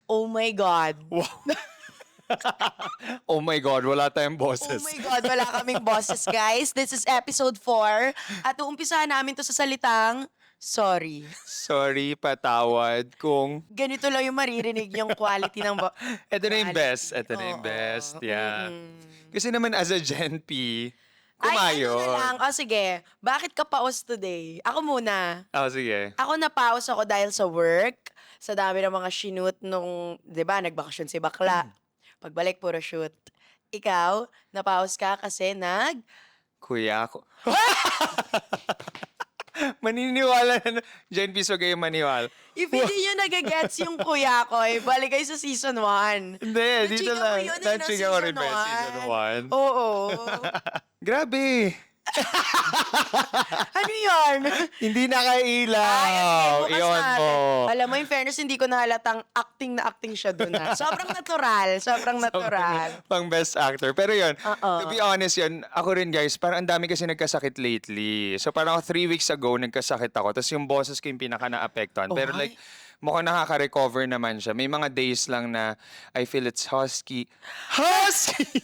Oh my God. Wow. Oh my God, wala tayong Oh boses. my God, wala kaming bosses, guys. This is episode 4. At uumpisahan namin to sa salitang, sorry. Sorry, patawad kung... Ganito lang yung maririnig yung quality ng Ito na yung best. Ito na yung Oo. best. Yeah. Mm-mm. Kasi naman as a Gen P, Ay, ano na kumayon. lang. O sige, bakit ka paus today? Ako muna. Oh, sige. Ako napaus ako dahil sa work. Sa dami ng mga shoot nung, di ba, nagbakasyon si bakla. Pagbalik, puro shoot. Ikaw, napaus ka kasi Kuya ako. Maniniwala na. Gen P, so kayo maniwala. If hindi nyo nagagets yung kuya ko, balik kayo sa season 1. Hindi, dito lang. Na-chika ko rin ba yung season 1? Oo. Grabe. Ano yun? Hindi nakailaw. Bukas Iyon natin. mo. Alam mo, in fairness, hindi ko nahalatang acting na acting siya dun. Sobrang natural. Sobrang natural. Pang best actor. Pero yun, Oo. to be honest yun, ako rin guys, parang ang dami kasi nagkasakit lately. So parang 3 weeks ago, nagkasakit ako. Tapos yung boses ko yung pinaka na-apektuhan. Pero Oh, like, mukhang nakaka-recover naman siya. May mga days lang na I feel it's husky. Husky!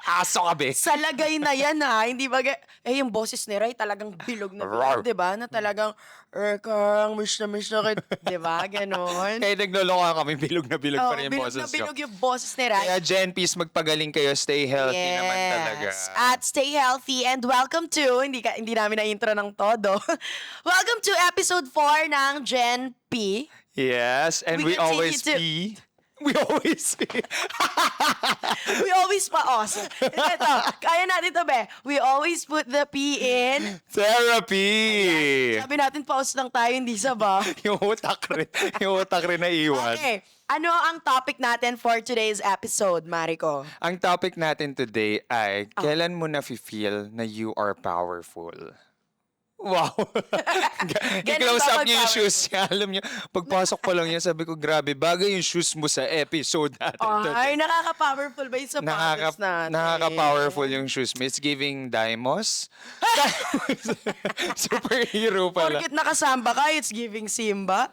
Aso ka, be. sa lagay na yan hindi ba, yung boses ni Ray talagang bilog na bilog, di ba? Na talagang, Erkang, miss na kit, di ba? Ganon. Kaya nagloloka kami, bilog na bilog pa rin yung bilog boses na ko. bilog yung boses ni Ray. Kaya Gen Peace, magpagaling kayo. Stay healthy naman talaga. At stay healthy and welcome to, hindi namin na-intro ng todo. Welcome to episode 4 ng Gen P. Yes, and We we, continue always to- pee. We always pee. We always paos. Ito, kaya natin to, be. We always put the P in. Therapy. Sabi natin paos lang tayo, hindi sabah. Yung utak rin. Yung utak rin na iwan. Okay, ano ang topic natin for today's episode, Mariko? Ang topic natin today ay, Ah. kailan mo na-feel na you are powerful? Wow. I-close ba up niyo yung mag-powerful? shoes niya. Alam niyo, pagpasok pa lang niya, sabi ko, grabe, bagay yung shoes mo sa episode natin today. Ay, nakaka-powerful ba yun sa podcast natin? Nakaka-powerful yung shoes mo. It's giving Daimos. Superhero pala. Porkit nakasamba ka, it's giving Simba.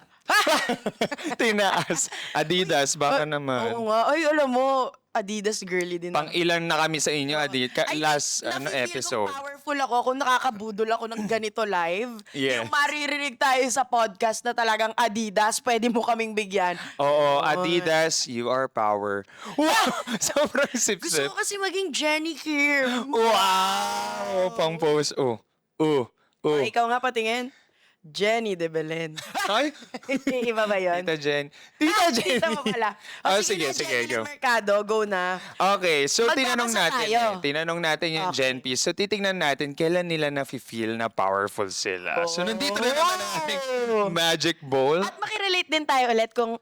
Tinaas. Adidas, baka naman. Oo nga. Ay, alam mo, Adidas girly din. Pang ilan na kami sa inyo, Adit? Ay, Last nafe-feel episode. kong powerful ako kung nakakabudol ako ng ganito live. Yes. Yung maririnig tayo sa podcast na talagang Adidas, pwede mo kaming bigyan. Oo, Adidas, you are power. Wow! Sobrang Gusto sip-sip. ko kasi maging Jenny Kim. Wow! Pang post. Oh. Ikaw nga patingin. Jenny de Belen. Ay! Iba ba yun? Tita Jen. Tita Jen. Tita mo pala. Oh, sige, sige, Jenny go. ng Mercado, go na. Okay, so tinanong Magbabasa natin tayo. Tinanong natin yung Okay. Gen P. So titingnan natin kailan nila na-feel na powerful sila. So nandito na naman ang ating magic bowl. At makirelate din tayo ulit kung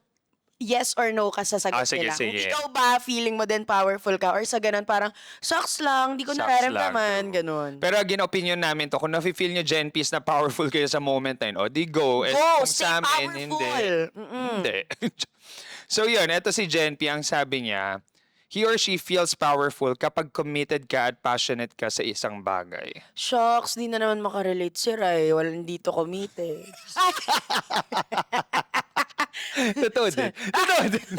yes or no ka sa sagot Sige, nila. sige. Kung ikaw ba, feeling mo din powerful ka? Or sa ganun parang, sucks lang, di ko Sucks nararamdaman. lang. Ganun. Pero again, opinion namin to. Kung na-feel nyo Gen P na powerful kayo sa moment na yun, o di go. And Go, kung stay sa amin, powerful. Hindi. So yun, eto si Gen P, ang sabi niya, he or she feels powerful kapag committed ka at passionate ka sa isang bagay. Shucks, di na naman makarelate si Ray. Walang dito committed. Totoo din. Totoo din.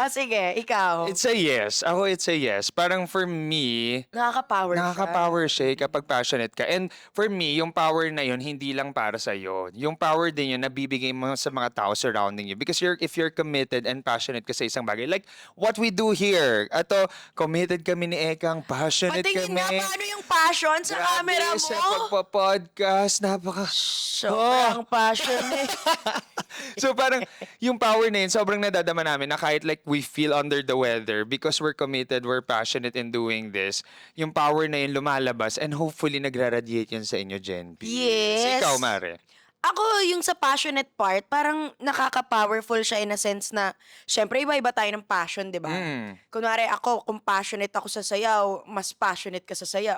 Sige, ikaw. It's a yes. Ako, it's a yes. Parang for me, Nakaka-power nakaka-power siya kapag passionate ka. And for me, yung power na yun, hindi lang para sa iyo. Yung power din yun, nabibigay mo sa mga tao surrounding you. Because if you're committed and passionate ka sa isang bagay, like what we do here. Ato, committed kami ni Ekang, passionate Patingin kami. nga, paano yung passion sa camera mo? Sa pagpa-podcast, Sobrang passionate. So parang yung power na yun, sobrang nadadama namin na kahit like we feel under the weather because we're committed, we're passionate in doing this, yung power na yun lumalabas and hopefully nagra-radiate yun sa inyo, Gen P. Yes. So ikaw, Mare. Ako, yung sa passionate part, parang nakaka-powerful siya in a sense na, syempre, iba-iba tayo ng passion, di ba? Kunwari ako, kung passionate ako sa sayaw, mas passionate ka sa sayaw.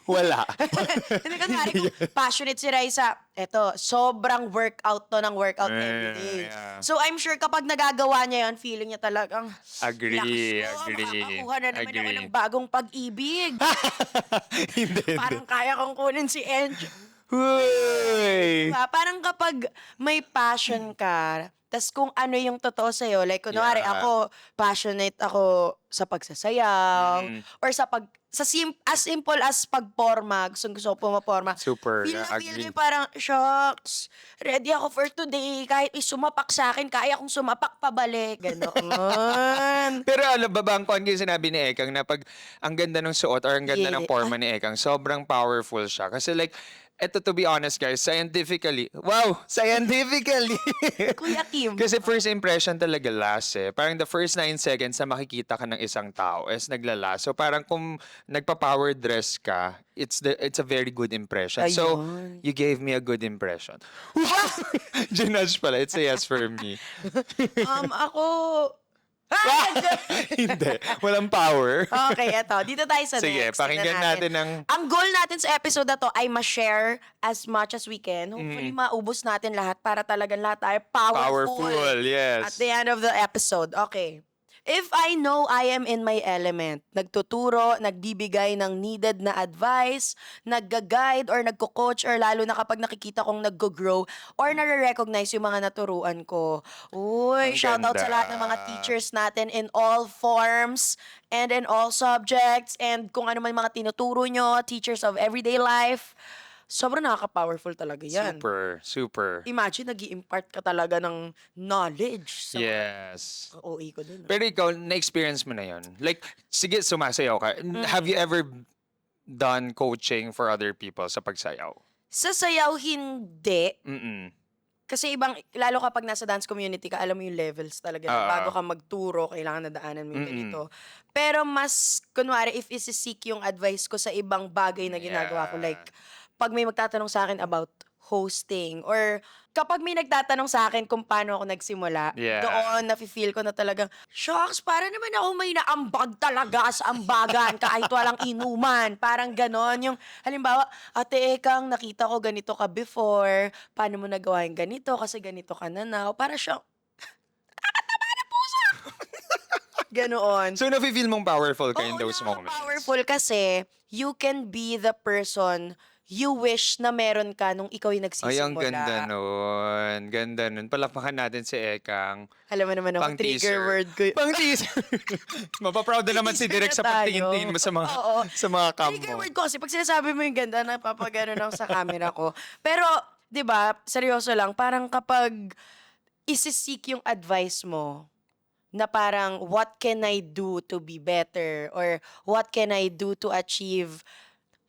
Wala. Hindi, kunwari, kung passionate si Raisa, eto, sobrang workout to ng workout everyday. Yeah. So, I'm sure kapag nagagawa niya yun, feeling niya talagang, Agree, "Lakas ko, agree, makakakuha na naman ako agree." ng bagong pag-ibig. Hindi. Parang kaya kong kunin si Enjo. Huy! Diba? Parang kapag may passion ka, Tas kung ano yung totoo sa'yo, like kunwari Yeah. ako, passionate ako sa pagsasayaw, Mm. or as simple as pagporma, gustong-gusto ko pumaporma. Super, Feel na feel ko agree. yung parang, shucks, ready ako for today. Kahit may sumapak sa akin, kaya kong sumapak pabalik. Ganoon. Pero alam ba, bangkon yung sinabi ni Ekang na pag ang ganda ng suot or ang ganda ng Yeah. forma ni Ekang, sobrang powerful siya. Kasi like, eto to be honest guys, scientifically, wow, scientifically. Kuya Kim. Kasi first impression talaga last eh. Parang the first 9 seconds na makikita ka ng isang tao is naglalast. So parang kung nagpa-power dress ka, it's a very good impression. So, Ayun. you gave me a good impression. Ginudge pala. It's a yes for me. Ako... Hindi. Walang power. Okay, eto. Dito tayo sa Sige, next. pakinggan Tignan natin ang... Ang goal natin sa episode na to ay ma-share as much as we can. Hopefully, maubos natin lahat para talagang lahat tayo powerful. Powerful, yes. At the end of the episode. Okay. If I know I am in my element, nagtuturo, nagbibigay ng needed na advice, nagga-guide or nagko-coach, or lalo na kapag nakikita kong nag-grow or nare-recognize yung mga naturuan ko. Ang Uy, shout out sa ganda. lahat ng mga teachers natin in all forms and in all subjects, and kung ano man mga tinuturo nyo, teachers of everyday life. Sobrang nakaka-powerful talaga yan. Super, super. Imagine, nag-i-impart ka talaga ng knowledge sa Yes. OA ko dun. Pero ikaw, na-experience mo na yun. Like, sige, sumasayaw ka. Have you ever done coaching for other people sa pagsayaw? Sa sayaw, hindi. Mm-mm. Kasi lalo kapag nasa dance community ka, alam mo yung levels talaga. Na bago ka magturo, kailangan nadaanan mo yung ganito. Pero mas, kunwari, if isi-seek yung advice ko sa ibang bagay na ginagawa ko, Yeah. like, pag may magtatanong sa akin about hosting, or kapag may nagtatanong sa akin kung paano ako nagsimula, Yeah. doon nafe-feel ko na talagang, shocks, para naman ako may naambag talaga sa ambagan kahit walang inuman. Parang ganon. Yung, halimbawa, ate Ekang, nakita ko ganito ka before, paano mo nagawa yung ganito kasi ganito ka na now. Para siyang, nakakataba na puso! Ganoon. So, nafe-feel mong powerful ka in Oo, those moments? powerful kasi you can be the person you wish na meron ka nung ikaw yung nagsisimula. Ay, ang ganda nun. Ganda nun. Palakpakan natin si Ekang. Alam mo naman ako, Pang trigger teaser. word ko. Pang teaser. Mapaproud na naman si Teaser Direk na sa tayo. pagtingin mo sa mga Oo. sa mga cam Trigger mo. word ko kasi pag sinasabi mo yung ganda, napapagano lang sa camera ko. Pero, di ba, seryoso lang, parang kapag isi-seek yung advice mo, na parang, what can I do to be better? Or, what can I do to achieve?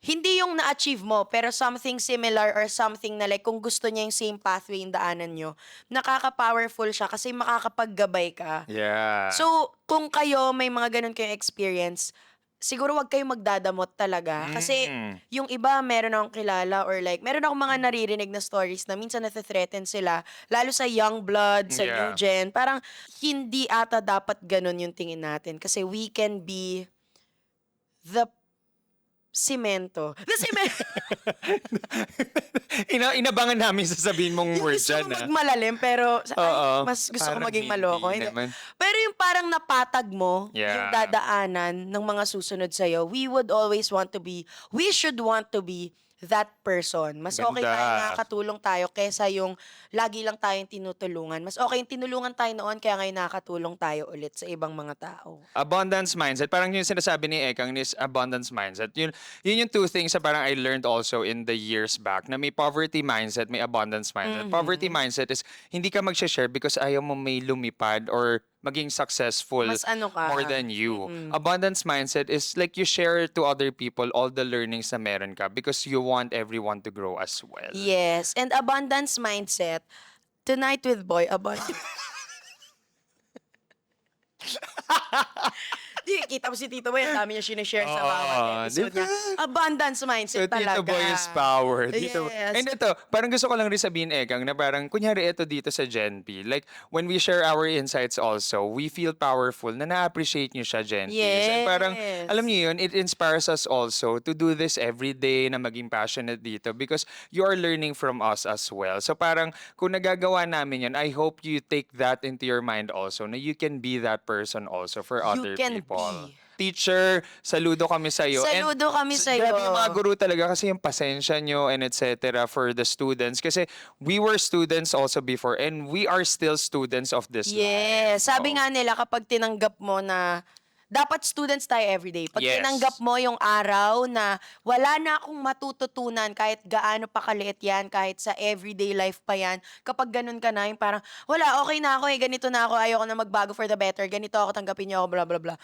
Hindi yung na-achieve mo, pero something similar or something na like, kung gusto niya yung same pathway yung daanan nyo, nakaka-powerful siya kasi makakapaggabay ka. Yeah. So, kung kayo may mga ganun kayong experience, siguro wag kayong magdadamot talaga. Kasi yung iba, meron akong kilala or like, meron akong mga naririnig na stories na minsan nafe-threaten sila, lalo sa young blood, sa Yeah. new gen. Parang hindi ata dapat ganun yung tingin natin. Kasi we can be the simento. The cement! Inabangan namin sasabihin mong Yung word gusto dyan. ko magmalalim, pero Oo. mas gusto ko Parang maging hindi maloko. Hindi. naman. Pero yung parang napatag mo, Yeah. yung dadaanan ng mga susunod sa'yo, we should want to be that person. Mas okay Ganda. tayo nakakatulong tayo kesa yung lagi lang tayong tinutulungan. Mas okay yung tinulungan tayo noon, kaya ngayon nakakatulong tayo ulit sa ibang mga tao. Abundance mindset. Parang yung sinasabi ni Ekang is abundance mindset. Yun yung two things na parang I learned also in the years back na may poverty mindset, may abundance mindset. Poverty mindset is hindi ka mag-share because ayaw mo may lumipad or maging successful Mas ano ka. more than you. Abundance mindset is like you share to other people all the learnings na meron ka because you want everyone to grow as well. Yes. And abundance mindset, tonight with Boy, abundance. Di, kita mo si Tito Boy, ang dami niya sinishare sa bawat episode diba? niya. Abundance So, mindset talaga. Tito Boy is power. Tito. Yes. And ito, parang gusto ko lang rin sabihin, Ekang, na parang, kunyari ito dito sa Gen P. Like, when we share our insights also, we feel powerful na na-appreciate nyo siya, Gen P. And parang, Yes. alam niyo yun, it inspires us also to do this every day na maging passionate dito because you are learning from us as well. So parang, kung nagagawa namin yun, I hope you take that into your mind also, na you can be that person also for other You can people. be. teacher, saludo kami sa'yo. And Saludo kami sa'yo. grabe yung mga guru talaga kasi yung pasensya nyo and etc. for the students. Kasi we were students also before and we are still students of this life. Yes. Sabi Oo. nga nila kapag tinanggap mo na dapat students tayo everyday. Pag Yes. tinanggap mo yung araw na wala na akong matututunan kahit gaano pa kaliit yan, kahit sa everyday life pa yan, kapag ganun ka na, yung parang, wala, okay na ako ganito na ako, ayoko na magbago for the better, ganito ako, tanggapin niyo ako, blah, blah, blah.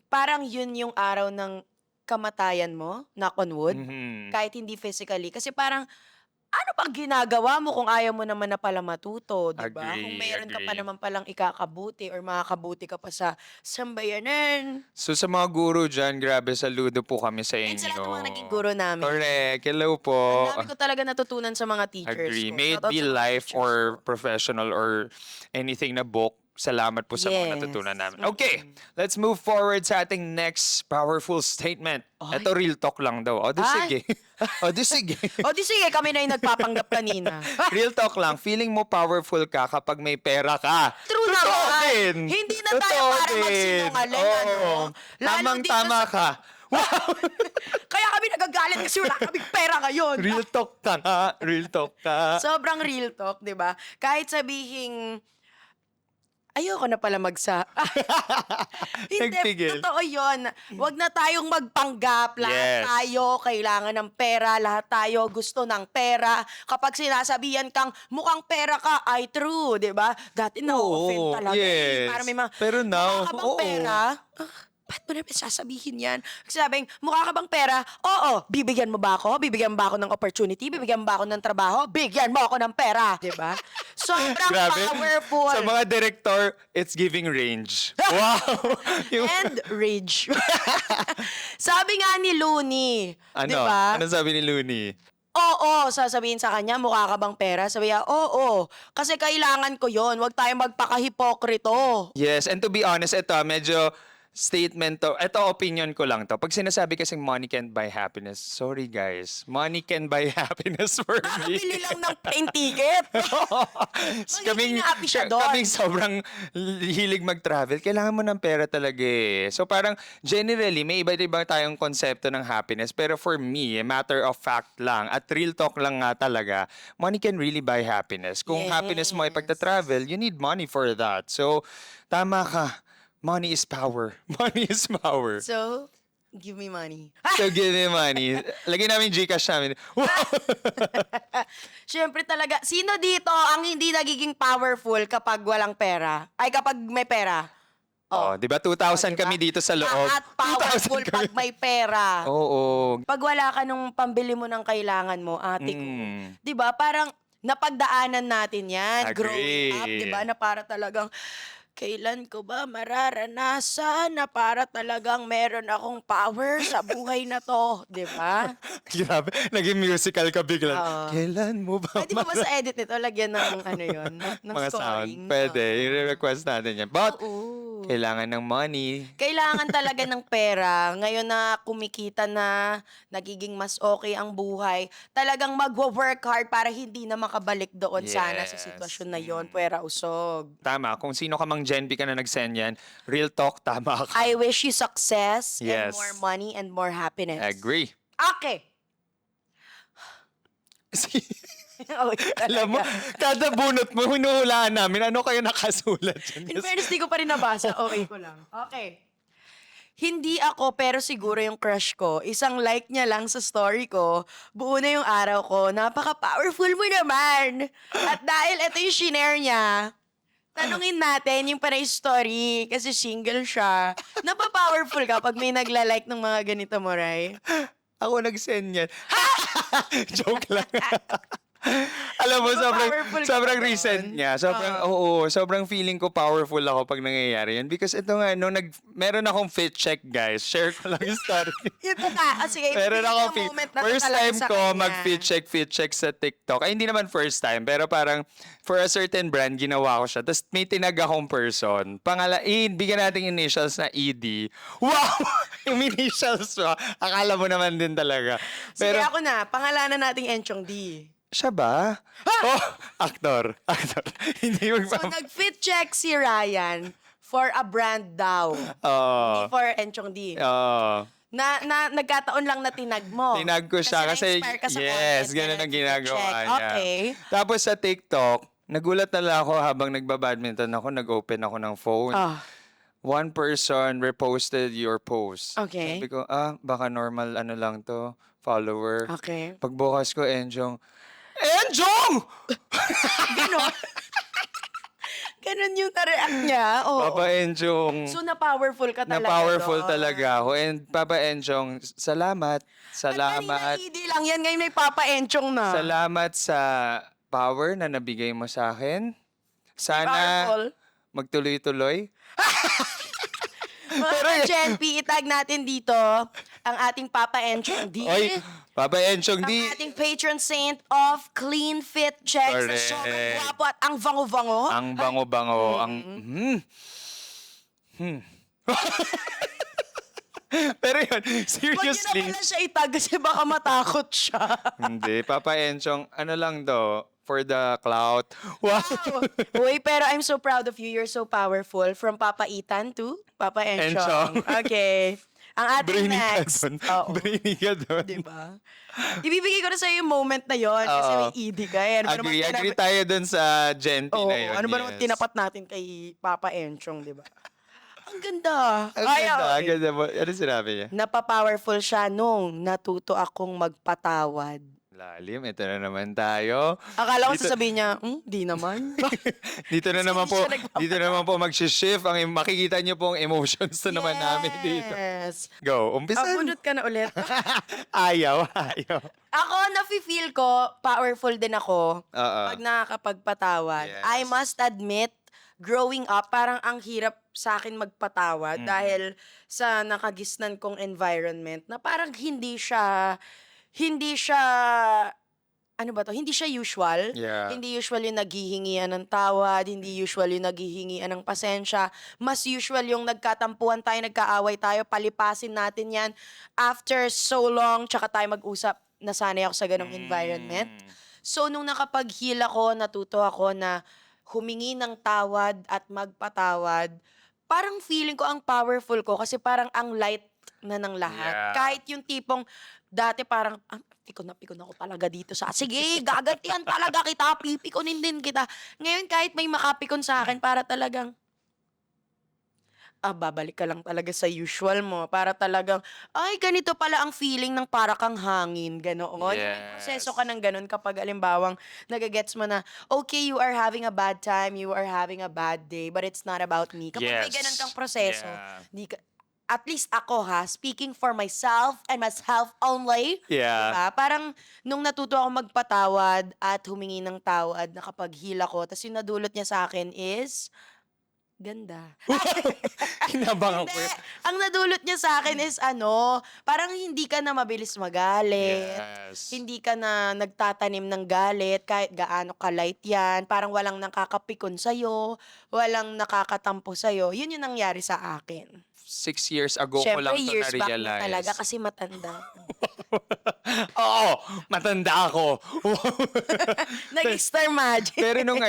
Parang yun yung araw ng kamatayan mo, knock on wood, Mhm. kahit hindi physically. Kasi parang, ano pang ginagawa mo kung ayaw mo naman na pala matuto, di ba? Kung mayroon ka pa Agree. naman palang ikakabuti or makakabuti ka pa sa sambayanan. So sa mga guru dyan, grabe saludo po kami sa inyo. And sa lahat ng mga naging guro namin. Correct. Hello po. Ang dami ko talaga natutunan sa mga teachers Agree. ko. May it Shoutout be sa mga life teachers or ko. professional or anything na book. Salamat po sa mga Yes. natutunan namin. Okay, let's move forward sa ating next powerful statement. Ay. Ito real talk lang daw. O di Ay. sige. O di sige. O di sige, kami na yung nagpapanggap kanina. Real talk lang. Feeling mo powerful ka kapag may pera ka. True Totoo naman. din. Hindi na tayo Totoo para din. magsinungaling, Oo. ano? Lalo dito Tamang-tama sa- ka. Kaya kami nagagalit kasi wala kaming pera ngayon. Real talk ka nga. Real talk ka. Sobrang real talk, di ba? Kahit sabihing, ayoko na pala Hindi, Nagpigil. totoo yun. Huwag na tayong magpanggap. Lahat Yes. tayo kailangan ng pera. Lahat tayo gusto ng pera. Kapag sinasabihan kang mukhang pera ka, ay true, di ba? Dati na-offend Oo, talaga. yes. Para may mga, Pero now, mukha ka bang oo. pera? Ba't mo naman sasabihin yan? Sabing, mukha ka bang pera? Oo, bibigyan mo ba ako? Bibigyan mo ba ako ng opportunity? Bibigyan mo ba ako ng trabaho? Bigyan mo ako ng pera. Di ba? Sobrang Grabe. powerful. Sa mga director, it's giving range. Wow! Yung- And rage. Sabi nga ni Looney, di ano? ba? Ano sabi ni Looney? Oo, sasabihin sa kanya, mukha ka bang pera? Sabi niya, oo. Kasi kailangan ko yon. Huwag tayong magpakahipokrito. Yes, and to be honest, ito medyo statement to. Ito opinion ko lang to. Pag sinasabi kasing money can't buy happiness, sorry guys, money can buy happiness for me. Bili lang ng plane ticket. Magiging happy siya doon. Kaming sobrang hilig mag-travel, kailangan mo ng pera talaga eh. So parang generally, may iba't ibang tayong konsepto ng happiness. Pero for me, matter of fact lang, at real talk lang nga talaga, money can really buy happiness. Kung happiness mo ay Yes. pagta-travel, you need money for that. So, tama ka. Money is power. Money is power. So, give me money. So, give me money. Lagyan namin Gcash namin. Wow! Siyempre talaga, sino dito ang hindi nagiging powerful kapag walang pera? Ay, kapag may pera? Oh, di ba 2,000 diba? kami dito sa loob? Lahat powerful 2,000 pag kami. may pera. Oo. Pag wala ka nung pambili mo ng kailangan mo, ate ko. Mm. 'Di ba? Parang napagdaanan natin 'yan growing up, Agree. 'di ba? Na para talagang kailan ko ba mararanasan na para talagang meron akong power sa buhay na 'to, 'di ba? Grabe, naging musical ka bigla. Oo. Kailan mo ba Pwede ba sa edit nito lagyan ng ano 'yon, ng mga sound? scoring? Pwede, i-request natin yan. But, Oo. kailangan ng money. Kailangan talaga ng pera. Ngayon na kumikita na, nagiging mas okay ang buhay, talagang magwo-work hard para hindi na makabalik doon sana sa Yes. sitwasyon na yon, puwera usog. Tama, kung sino ka mang Gen B ka na nag-send yan, real talk, tama ka. I wish you success and Yes. more money and more happiness. Agree. Okay. Oh, Alam mo, kada bunot mo, hinuhulaan namin, ano kayo nakasulat In dyan? fairness, di ko pa rin nabasa. Okay ko lang. Okay. Hindi ako, pero siguro yung crush ko, isang like niya lang sa story ko, buo na yung araw ko, napaka-powerful mo naman. At dahil ito yung shinare niya, tanungin natin yung panay story, kasi single siya. Napa-powerful ka pag may nagla-like ng mga ganito mo, Ray? Ako nag-send yan. Joke lang. Alam mo, Diba powerful ka sobrang ba recent doon? niya. Sobrang feeling ko powerful ako pag nangyayari yan. Because ito nga, meron akong fit check, guys. Share ko lang yung story. Ito ka. Sige, Meron ibigay ako yung moment na to first talaga time sa ko kanya. mag-fit check sa TikTok. Ay, hindi naman first time, pero parang for a certain brand, ginawa ko siya. Tapos may tinag akong person. Bigyan natin initials na ED. Wow! Yung initials mo. Akala mo naman din talaga. Sige, Pero, ako na. Pangalanan nating Enchong D. siya ba? Oh, actor. Hindi So, nag-fit check si Ryan for a brand daw. Oo. Hindi for Enchong D. Oo. Na nagkataon lang na tinag mo. Tinag ko siya kasi, na-inspire ka sa yes, content, ganun ang check. ginagawa niya. Okay. Tapos sa TikTok, nagulat na lang ako habang nagbabadminton ako, nag-open ako ng phone. Ah, One person reposted your post. Okay. Sabi ko, baka normal ano lang to, follower. okay. Pagbukas ko, Enjong, Enjong! Ganon. Ganon yung na-react niya. Oo. Papa Enjong. So, na-powerful ka talaga Na-powerful doon. talaga ako. And Papa Enjong, salamat. Kanina Salamat. ED lang yan. Ngayon may Papa Enchong na. Salamat sa power na nabigay mo sa akin. Sana Powerful. magtuloy-tuloy. Mga Gen P, itag natin dito ang ating Papa Enchong D. Oy, Papa Enchong Ang di. ating patron saint of clean fit checks. Na Correct. sobrang gwapo at ang vango-vango. Ang bango-bango. Ang, Pero yun, Huwag niyo na seriously. pala siya itag kasi baka matakot siya. Hindi, Papa Enchong, ano lang do, for the clout. Wow. Uy, pero I'm so proud of you. You're so powerful. From Papa Ethan to Papa Enchong. Enchong. Okay. Ang ating Brainy ka next. dun. Oo. Brainy ka dun. Diba? Ibibigay ko na sa'yo yung moment na yon kasi Oo. may ED ka. Eh. Ano ba naman Agree tayo dun sa Gen P Oo, na yun. ano ba naman yes. tinapat natin kay Papa Enchong, di ba? Ang ganda. Ang Ay, ganda, okay. ang ganda mo. Ano sinabi niya? Napapowerful siya nung natuto akong magpatawad. Lalim, ito na naman tayo. Akala ko Dito- sasabihin niya, di naman. Dito na Kasi naman hindi po, siya nagpapa- dito naman po mag-shift. Makikita niyo po ang emotions na naman namin dito. Yes. Go, umpisa. Abunot ka na ulit. Ayaw. Ako, nafe-feel ko, powerful din ako Oo. pag nakakapagpatawad. Yes. I must admit, growing up, parang ang hirap sa akin magpatawad dahil sa nakagisnan kong environment na parang hindi siya, ano ba to? Hindi siya usual. Yeah. Hindi usual yung naghihingian ng tawad, hindi usual yung naghihingian ng pasensya. Mas usual yung nagkatampuhan tayo, nagkaaway tayo, palipasin natin yan. After so long, tsaka tayo mag-usap, nasanay ako sa ganong environment. So, nung nakapag-heal ako, natuto ako na humingi ng tawad at magpatawad, parang feeling ko ang powerful ko kasi parang ang light na ng lahat. Yeah. Kahit yung tipong dati parang, pikon na ako talaga dito sa, sige, gagantihan talaga kita, pipikunin din kita. Ngayon, kahit may makapikon sa akin, para talagang, babalik ka lang talaga sa usual mo. Para talagang, ay, ganito pala ang feeling ng para kang hangin. Ganoon. May proseso ka ng ganon kapag alimbawang nagagets mo na, okay, you are having a bad time, you are having a bad day, but it's not about me. Kapag may Yes. ganon kang proseso, Yeah. di ka, at least ako speaking for myself and myself only, Yeah. diba? Parang nung natuto ako magpatawad at humingi ng tawad, nakapag-heal ako, tapos yung nadulot niya sa akin is, ganda. Kinabangan ko. Hindi. Ang nadulot niya sa akin is parang hindi ka na mabilis magalit. Yes. Hindi ka na nagtatanim ng galit kahit gaano ka-light yan. Parang walang nakakapikon sa'yo, walang nakakatampo sa'yo. Yun yung nangyari sa akin. 6 years ago ko Siyempre, lang ito years back na na-realize. talaga kasi matanda. Oo, matanda ako. Nag-star magic. Pero nung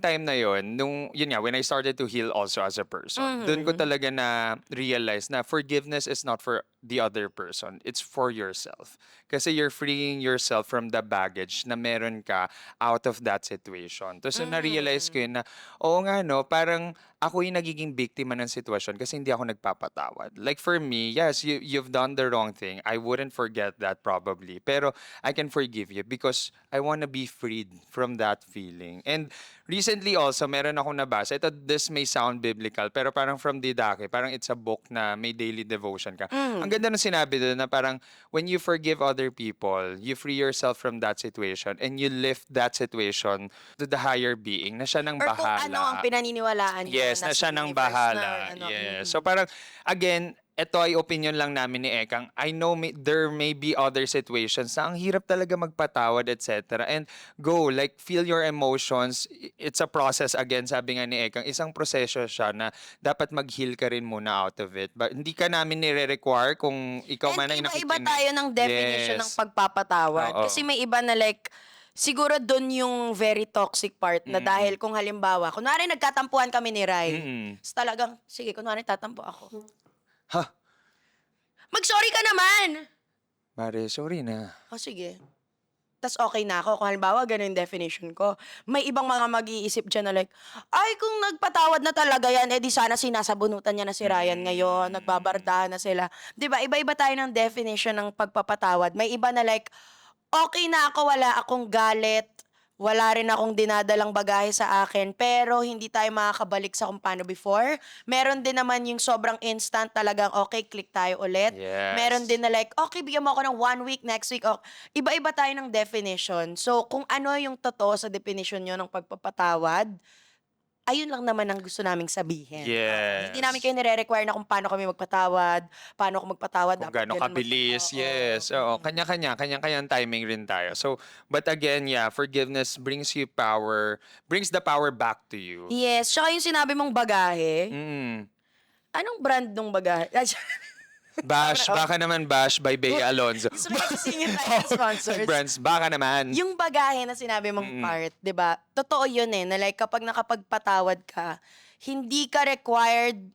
time na yon, yun nga, when I started to heal also as a person, doon ko talaga na realize na forgiveness is not for the other person. It's for yourself. Kasi you're freeing yourself from the baggage na meron ka out of that situation. Tapos na-realize ko yun na, oo nga no, parang ako yung nagiging biktima ng sitwasyon kasi hindi ako nagpapatawad. Like for me, yes, you've done the wrong thing. I wouldn't forget that probably. Pero I can forgive you because I want to be freed from that feeling. And recently also, meron akong nabasa. This may sound biblical, pero parang from Didache, parang it's a book na may daily devotion ka. Ang ganda ng sinabi doon na parang when you forgive other people, you free yourself from that situation and you lift that situation to the higher being na siya nang Or kung bahala. ano ang pinaniniwalaan niya Yes, na siya nang universe bahala. na, Yes. So parang, again, ito ay opinion lang namin ni Ekang. I know there may be other situations na ang hirap talaga magpatawad, etc. And go, like, feel your emotions. It's a process, again, sabi nga ni Ekang. Isang proseso siya na dapat mag-heal ka rin muna out of it. But hindi ka namin nire-require kung ikaw man ay And iba-iba nakikinig. tayo ng definition Yes. ng pagpapatawad. Oo. Kasi may iba na like, Siguro dun yung very toxic part na dahil kung halimbawa, kunwari nagkatampuhan kami ni Rai, Mm. tas talagang, sige, kunwari tatampo ako. Ha? Mag-sorry ka naman! Mare, sorry na. O sige. Tas okay na ako. Kung halimbawa, ganun yung definition ko. May ibang mga mag-iisip dyan na like, ay, kung nagpatawad na talaga yan, edi sana sinasabunutan niya na si Ryan ngayon, nagbabardahan na sila. 'Di ba? Iba-iba tayo ng definition ng pagpapatawad. May iba na like, okay na ako, wala akong galit, wala rin akong dinadalang bagahe sa akin, pero hindi tayo makakabalik sa kung paano before. Meron din naman yung sobrang instant, talagang okay, click tayo ulit. Meron Yes. din na like, okay, bigyan mo ako ng 1 week, next week, iba-iba tayo ng definition. So, kung ano yung totoo sa definition nyo ng pagpapatawad, ayun lang naman ang gusto naming sabihin. Hindi namin Yes. kayo nire-require na kung paano kami magpatawad, paano ako magpatawad, Kung dapat gaano ganun kabilis, oo. yes. Oo, kanya-kanyang timing rin tayo. So, but again, yeah, forgiveness brings you power, brings the power back to you. Yes, tsaka yung sinabi mong bagahe, Mm. anong brand nung bagahe? Bash, baka naman Bash by Bea Alonzo. Gusto ko sisingin tayo ng sponsors. Brands, baka naman. Yung bagahe na sinabi mong part, 'di ba? Totoo 'yun na like kapag nakapagpatawad ka, hindi ka required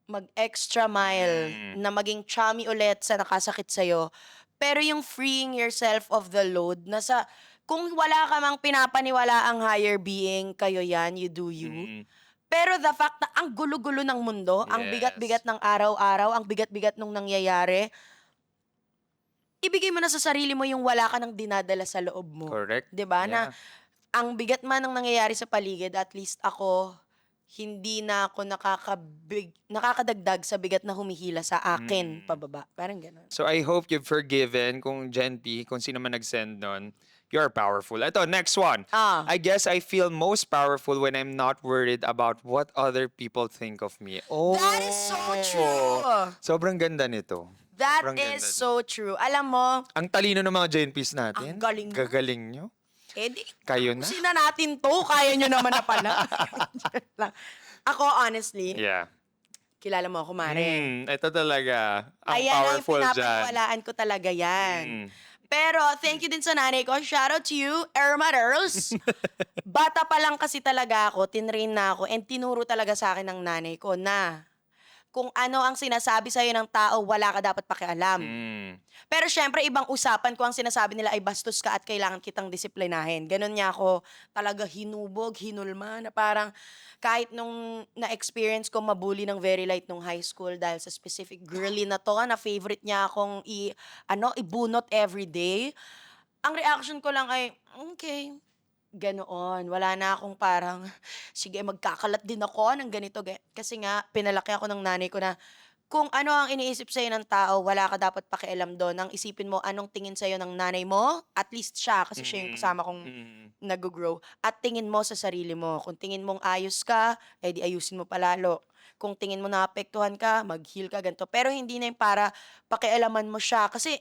mag-extra mile na maging chummy ulit sa nakasakit sa'yo. Pero yung freeing yourself of the load, kung wala ka mang pinapaniwala ang higher being, kayo yan, you do you. Mm. Pero the fact na ang gulo-gulo ng mundo, ang bigat-bigat Yes. ng araw-araw, ang bigat-bigat nung nangyayari, ibigay mo na sa sarili mo yung wala ka nang dinadala sa loob mo. Correct. 'Di ba? Na Yeah. ang bigat man ng nangyayari sa paligid, at least ako, hindi na ako nakakadagdag sa bigat na humihila sa akin pababa. Parang gano'n. So I hope you've forgiven kung Gen P, kung sino man nag-send nun. You're powerful. Ito, next one. Ah. I guess I feel most powerful when I'm not worried about what other people think of me. Oh. That is so true! Sobrang ganda nito. That Sobrang is ganda. so true. Alam mo, Ang talino ng mga Gen Ps natin. Ang galing mo. Gagaling nyo. di, Kayo na. tapusin na natin to. Kaya nyo naman na pala. Lang. Ako, honestly, Yeah. kilala mo ako, Mare. Ito talaga. Ang Ayan ang powerful dyan. pinapaniwalaan ko talaga yan. Mm. Pero thank you din sa nanay ko. Shout out to you, Irma Earls. Bata pa lang kasi talaga ako, tinrain na ako, and tinuro talaga sa akin ng nanay ko na kung ano ang sinasabi sa'yo ng tao, wala ka dapat pakialam. Mm. Pero syempre, ibang usapan kung ang sinasabi nila ay bastos ka at kailangan kitang disiplinahin. Ganon niya ako talaga hinubog, hinulma, na parang kahit nung na-experience ko mabully ng very light nung high school dahil sa specific girly na to, na favorite niya akong ibunot everyday, ang reaction ko lang ay, okay, ganoon. Wala na akong parang, sige, magkakalat din ako ng ganito. Kasi nga, pinalaki ako ng nanay ko na, kung ano ang iniisip sa'yo ng tao, wala ka dapat pakialam doon. Ang isipin mo, anong tingin sa'yo ng nanay mo, at least siya, kasi siya yung kasama kong nag-grow. At tingin mo sa sarili mo. Kung tingin mong ayos ka, edi ayusin mo palalo. Kung tingin mo naapektuhan ka, mag-heal ka, ganito. Pero hindi na yung para pakialaman mo siya. Kasi,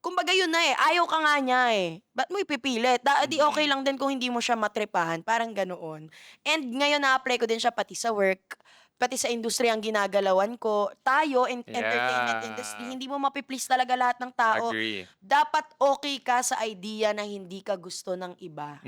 kumbaga yun na ayaw ka nga niya Ba't mo ipipilit? Di okay lang din kung hindi mo siya matripahan. Parang ganoon. And ngayon na-apply ko din siya pati sa work, pati sa industriya ang ginagalawan ko. Tayo, entertainment Yeah. industry, hindi mo mapiplease talaga lahat ng tao. Agree. Dapat okay ka sa idea na hindi ka gusto ng iba.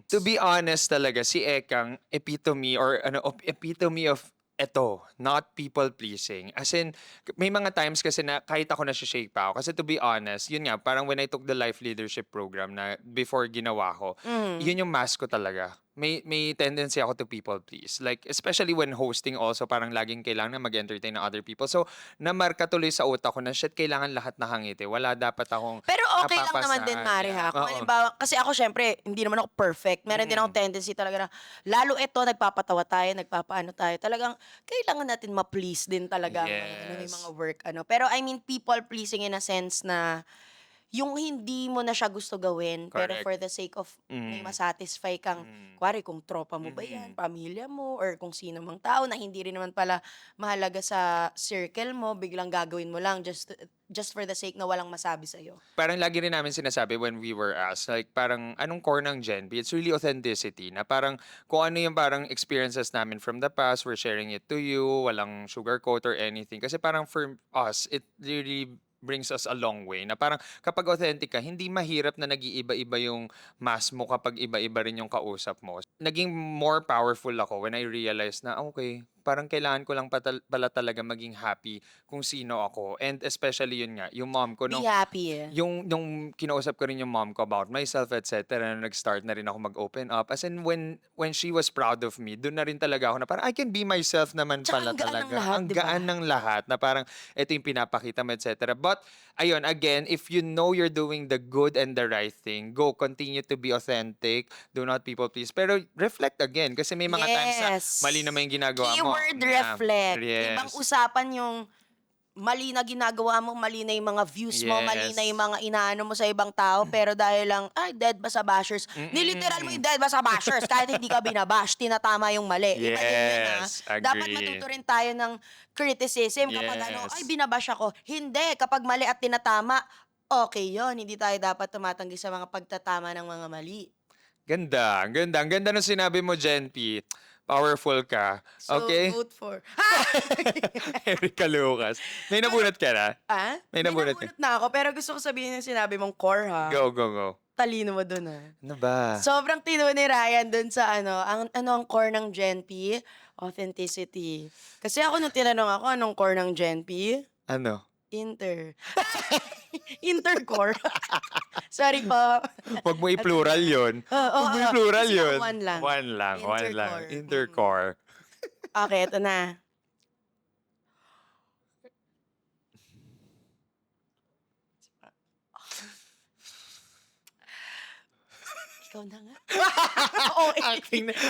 To be honest talaga, si Ekang, epitome or epitome of eto, not people pleasing. As in, may mga times kasi na kahit ako na-shake pa ako. Kasi to be honest, yun nga, parang when I took the life leadership program na before ginawa ko, yun yung mask ko talaga. May tendency ako to people please. Like, especially when hosting also, parang laging kailangan na mag-entertain ng other people. So, namarka tuloy sa utak ko na, shit, kailangan lahat nakangiti. Wala dapat akong Pero okay lang naman din, Mari, ha? Kung Oo. halimbawa, kasi ako, syempre, hindi naman ako perfect. Meron din akong tendency talaga na, lalo ito, nagpapatawa tayo, nagpapaano tayo. Talagang, kailangan natin ma-please din talaga ang may Yes. mga work. Pero I mean, people pleasing in a sense na, yung hindi mo na siya gusto gawin, pero Correct. for the sake of may masatisfy kang, kuwari kung tropa mo ba yan, pamilya mo, or kung sino mang tao na hindi rin naman pala mahalaga sa circle mo, biglang gagawin mo lang just for the sake na walang masabi sa'yo. Parang lagi rin namin sinasabi when we were asked, like parang anong core ng Gen B? It's really authenticity na parang kung ano yung parang experiences namin from the past, we're sharing it to you, walang sugarcoat or anything. Kasi parang for us, it really brings us a long way. Na parang kapag authentic ka, hindi mahirap na nag-iiba-iba yung mask mo kapag iba-iba rin yung kausap mo. Naging more powerful ako when I realized na, okay, parang kailangan ko lang pala talaga maging happy kung sino ako. And especially yun nga, yung mom ko, Be nung happy eh. yung kinausap ko rin yung mom ko about myself, etc. Na nag-start na rin ako mag-open up. As in, when she was proud of me, doon na rin talaga ako na parang I can be myself naman Tsaka pala ang gaan ng talaga. lahat, Ang di ba? gaan ng lahat na parang ito yung pinapakita mo, etc. But, ayun, again, if you know you're doing the good and the right thing, go, continue to be authentic. Do not people please. Pero reflect again kasi may mga times na Yes. mali naman yung ginagawa mo. Keyword Yeah. reflect. Yes. Ibang usapan yung mali na ginagawa mo, mali na yung mga views mo, mali na yung Yes. mga inaano mo sa ibang tao, pero dahil lang, ay, dead ba sa bashers? Niliteral mo yung dead ba sa bashers kahit hindi ka binabash, tinatama yung mali. Iba din yun ha. Yes, Dapat agree. matuto rin tayo ng criticism kapag ano, ay, Yes. binabash ako. Hindi, kapag mali at tinatama, okay yon. Hindi tayo dapat tumatanggi sa mga pagtatama ng mga mali. Ganda, ang ganda. Ang ganda nung sinabi mo, Jen P. Powerful ka. So, Okay? vote for... Erica Lucas. May nabunot ka na? Ah? May nabunot nabunot na ako, pero gusto ko sabihin yung sinabi mong core, ha? Go, go, go. Talino mo dun, ha? Ano ba? Sobrang tino ni Ryan dun sa ang core ng Gen P? Authenticity. Kasi ako nung tinanong ako, anong core ng Gen P? Ano? Intercore. Sorry po. Huwag mo i-plural yun. Huwag mo i-plural Kasi yun. one lang. One lang. Intercore. Intercore. Okay, ito na. Ikaw na nga. Oo,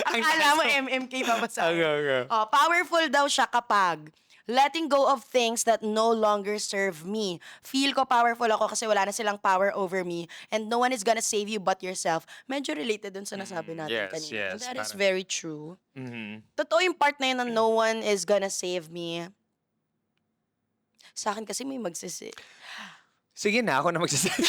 akala mo MMK pa ba sa Okay. Oh, powerful daw siya kapag letting go of things that no longer serve me. Feel ko powerful ako kasi wala na silang power over me and no one is gonna save you but yourself. Medyo related dun sa nasabi natin yes, kanina. yes, And that is parang- very true. Mhm. Totoo yung part na yun na no one is gonna save me. Sa akin kasi may magsisi. Sige na, ako na magsasabi.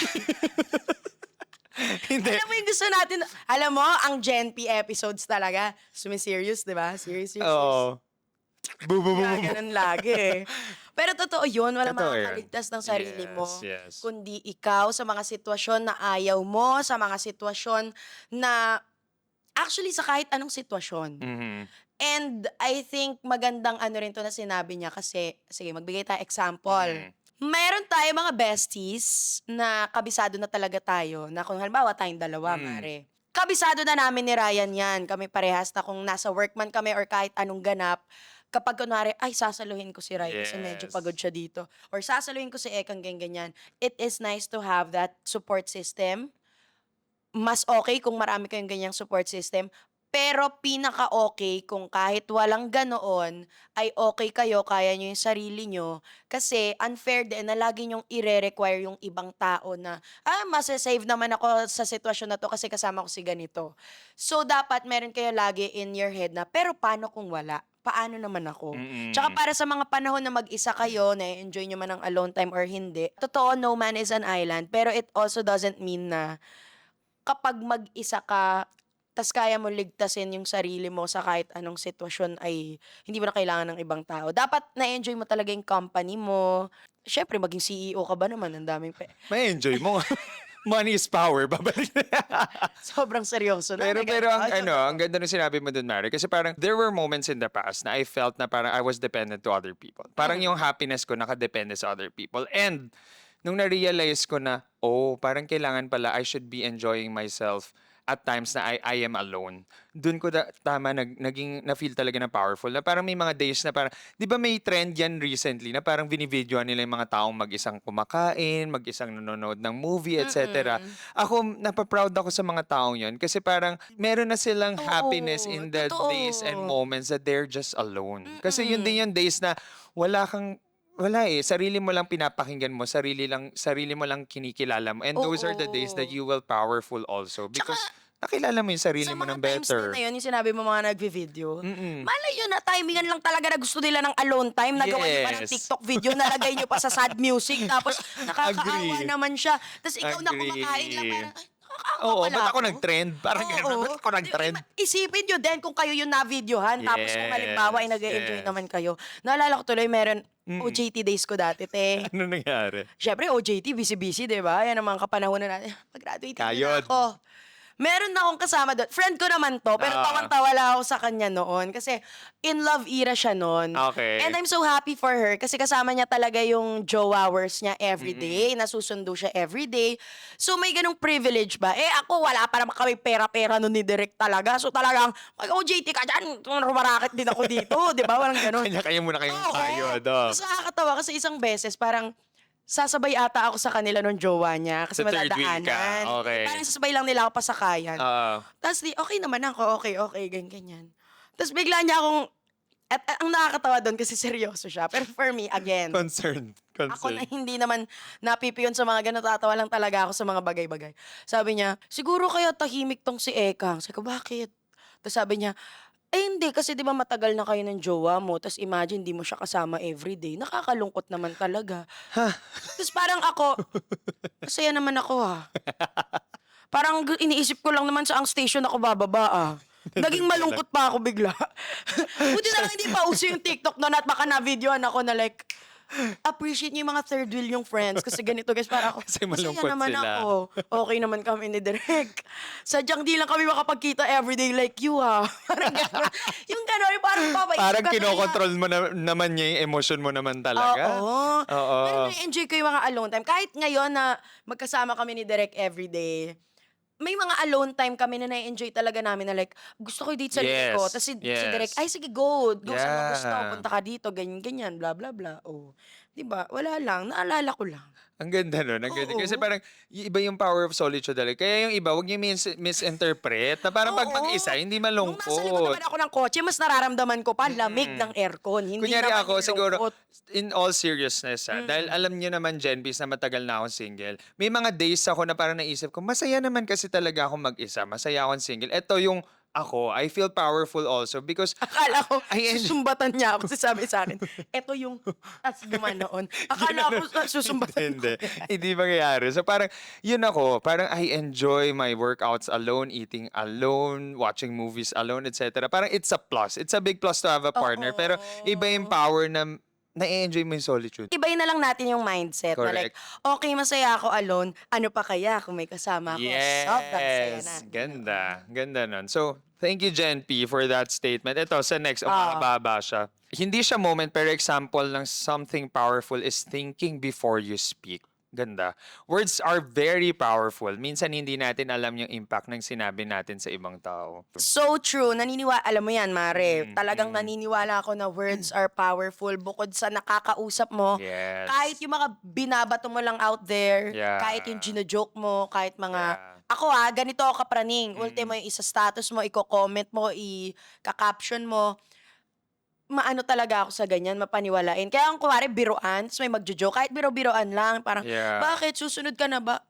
Hindi. Alam mo yung gusto natin, alam mo, ang Gen P episodes talaga, sumiserious, di ba? Serious. Oo. Bu, bu, bu, bu, bu. Ganun lagi eh. Pero totoo yun, wala Totoo yun. makakaligtas ng sarili mo. Yes. Kundi ikaw sa mga sitwasyon na ayaw mo, sa mga sitwasyon na, actually sa kahit anong sitwasyon. Mhm. And I think magandang ano rin to na sinabi niya kasi, sige, magbigay tayo example. Meron tayo mga besties na kabisado na talaga tayo. Na kung halimbawa tayong dalawa, mare. Kabisado na namin ni Ryan yan. Kami parehas na kung nasa work man kami or kahit anong ganap. Kapag kunwari, ay sasaluhin ko si Ryan kasi medyo Yes. pagod siya dito. Or sasaluhin ko si Ekang ganyan. It is nice to have that support system. Mas okay kung marami kayong ganyang support system. Pero pinaka-okay kung kahit walang ganoon, ay okay kayo, kaya nyo yung sarili nyo. Kasi unfair din na lagi nyong ire-require yung ibang tao na, masasave naman ako sa sitwasyon na to kasi kasama ko si ganito. So, dapat meron kayo lagi in your head na, pero paano kung wala? Paano naman ako? Tsaka para sa mga panahon na mag-isa kayo, na-enjoy nyo man ang alone time or hindi, totoo, no man is an island, pero it also doesn't mean na kapag mag-isa ka, tas kaya mo ligtasin yung sarili mo sa kahit anong sitwasyon ay hindi mo na kailangan ng ibang tao. Dapat na-enjoy mo talaga yung company mo. Siyempre, maging CEO ka ba naman? Ang daming May enjoy mo. Money is power. Babalik na. Sobrang seryoso na. Pero ang ganda nung sinabi mo dun, Mary. Kasi parang there were moments in the past na I felt na parang I was dependent to other people. Parang yung happiness ko nakadepende sa other people. And nung na-realize ko na, parang kailangan pala I should be enjoying myself at times na I am alone. Doon ko naging na-feel talaga na powerful. Na parang may mga days na parang, di ba may trend yan recently na parang binibidyoan nila yung mga taong mag-isang kumakain, mag-isang nanonood ng movie, etc. Ako, napaproud ako sa mga taong yun kasi parang meron na silang happiness in the totoo. days and moments that they're just alone. Kasi yun din yung days na wala sarili mo lang pinapakinggan mo, sarili mo lang kinikilala mo. And those are the days that you will powerful also because nakilala mo yung sarili sa mo mga ng times better. na yun, yung sinabi mo mga nagvi-video, malay yun na timingan lang talaga na gusto nila ng alone time, nagawa nyo pa ng Yes. TikTok video, nalagay nyo pa sa sad music, tapos nakakaawa Agree. naman siya. Tapos ikaw na Agree. kumakain lang, parang, ay, Oo, makakawala ba't ako ako? nag-trend? Parang gano'n, Oo. ba't ako nag-trend? Isipin nyo din kung kayo yung na-videohan tapos kung halimbawa ay Yes, nag-e-enjoy yes. naman kayo. Naalala ko tuloy meron Mm. OJT days ko dati, te. Ano nangyari? Siyempre OJT, busy-busy, 'di ba? Yan ang mga kapanahonan natin. Mag-graduate na Kayod. ako. Meron na akong kasama doon. Friend ko naman 'to, pero Ah. tawan-tawa lang ako sa kanya noon kasi in love era siya noon. Okay. And I'm so happy for her kasi kasama niya talaga yung jowa hours niya everyday, nasusundo siya everyday. So may ganong privilege ba? Eh ako wala pa naman kami pera-pera noon ni Direk talaga. So talagang mag-OJT ka dyan, rumaraket din ako dito, 'di ba? Walang ganon. Kanya-kanya muna kayong Oo. kayod. Oh. Tapos nakakatawa kasi isang beses parang sasabay ata ako sa kanila nung jowa niya kasi Sa third wheel ka, madadaanan. okay. Parang sasabay lang nila ako pasakayan. Oo. Tapos okay naman ako, okay, ganyan. Tapos bigla niya akong, at ang nakakatawa doon kasi seryoso siya. Pero for me, again, Concerned. ako na Concerned. hindi naman napipiyon sa mga ganun, tatawa lang talaga ako sa mga bagay-bagay. Sabi niya, siguro kaya tahimik tong si Ekang. Sabi ko, bakit? Tapos sabi niya, ay hindi, kasi di ba matagal na kayo ng jowa mo, tapos imagine di mo siya kasama everyday. Nakakalungkot naman talaga. Tapos parang ako, masaya naman ako Parang iniisip ko lang naman sa ang station ako bababa Naging malungkot pa ako bigla. Buti na lang hindi pa uso yung TikTok noon at baka na-videoan ako na like, appreciate niyo yung mga third wheel yung friends kasi ganito guys, para ako, Kasi masaya malungkot naman sila." ako. Okay naman kami ni Direk. Sadyang di lang kami makapagkita everyday like you Parang gano'n. Yung gano'n, parang papaisip Parang ka kaya. kinokontrol mo naman niya yung emotion mo naman talaga. Oo. Oo. Pero na-enjoy ko yung mga alone time. Kahit ngayon na magkasama kami ni Direk everyday, may mga alone time kami na na-enjoy talaga namin na like, gusto ko i-date sa Yes, ko. Tapos si Direk, yes. ay sige, go saan mo gusto, Yeah. punta ka dito, ganyan, bla bla bla. Oh. 'Di ba? Wala lang, naalala ko lang. Ang ganda nun, ang ganda. Kasi Oo. parang iba yung power of solitude talaga. Kaya yung iba, huwag niyo misinterpret na parang pag Oo. mag-isa, hindi Nung nasa likod malungkot. naman ako ng kotse, mas nararamdaman ko pa lamig ng aircon. Hindi Kunyari naman ako, yung siguro, lungkot. in all seriousness dahil alam niyo naman, Gen Bs, na matagal na akong single. May mga days ako na parang naisip ko, masaya naman kasi talaga akong mag-isa. Masaya akong single. Ito yung ako, I feel powerful also because Akala ko, I enjoy- susumbatan niya ako. Sabi sa akin, eto yung as gumanoon. Akala ko susumbatan Hindi, ko. hindi mangyayari. So parang, yun ako, parang I enjoy my workouts alone, eating alone, watching movies alone, etc. Parang it's a plus. It's a big plus to have a partner. Pero iba yung power na na-enjoy mo yung solitude. Ibayin na lang natin yung mindset na like, Correct. okay, masaya ako alone. Ano pa kaya kung may kasama ako? Sobrang saya na. Yes. Ganda. Ganda nun. So, thank you, Jen P, for that statement. Ito, sa next, mababa siya. Hindi siya moment, pero example ng something powerful is thinking before you speak. Ganda. Words are very powerful. Minsan hindi natin alam yung impact ng sinabi natin sa ibang tao. So true. Alam mo yan, Mare. Talagang naniniwala ako na words are powerful bukod sa nakakausap mo. Yes. Kahit yung mga binabato mo lang out there, Yeah. kahit yung gino-joke mo, kahit mga... Yeah. Ako ganito ako kapraning. Ultimo yung isa-status mo, i-comment mo, i-caption mo. Maano talaga ako sa ganyan, mapaniwalain. Kaya ang kumari, biruan, tapos may magjo-joke, kahit biro-biroan lang, parang, Yeah. bakit, susunod ka na ba?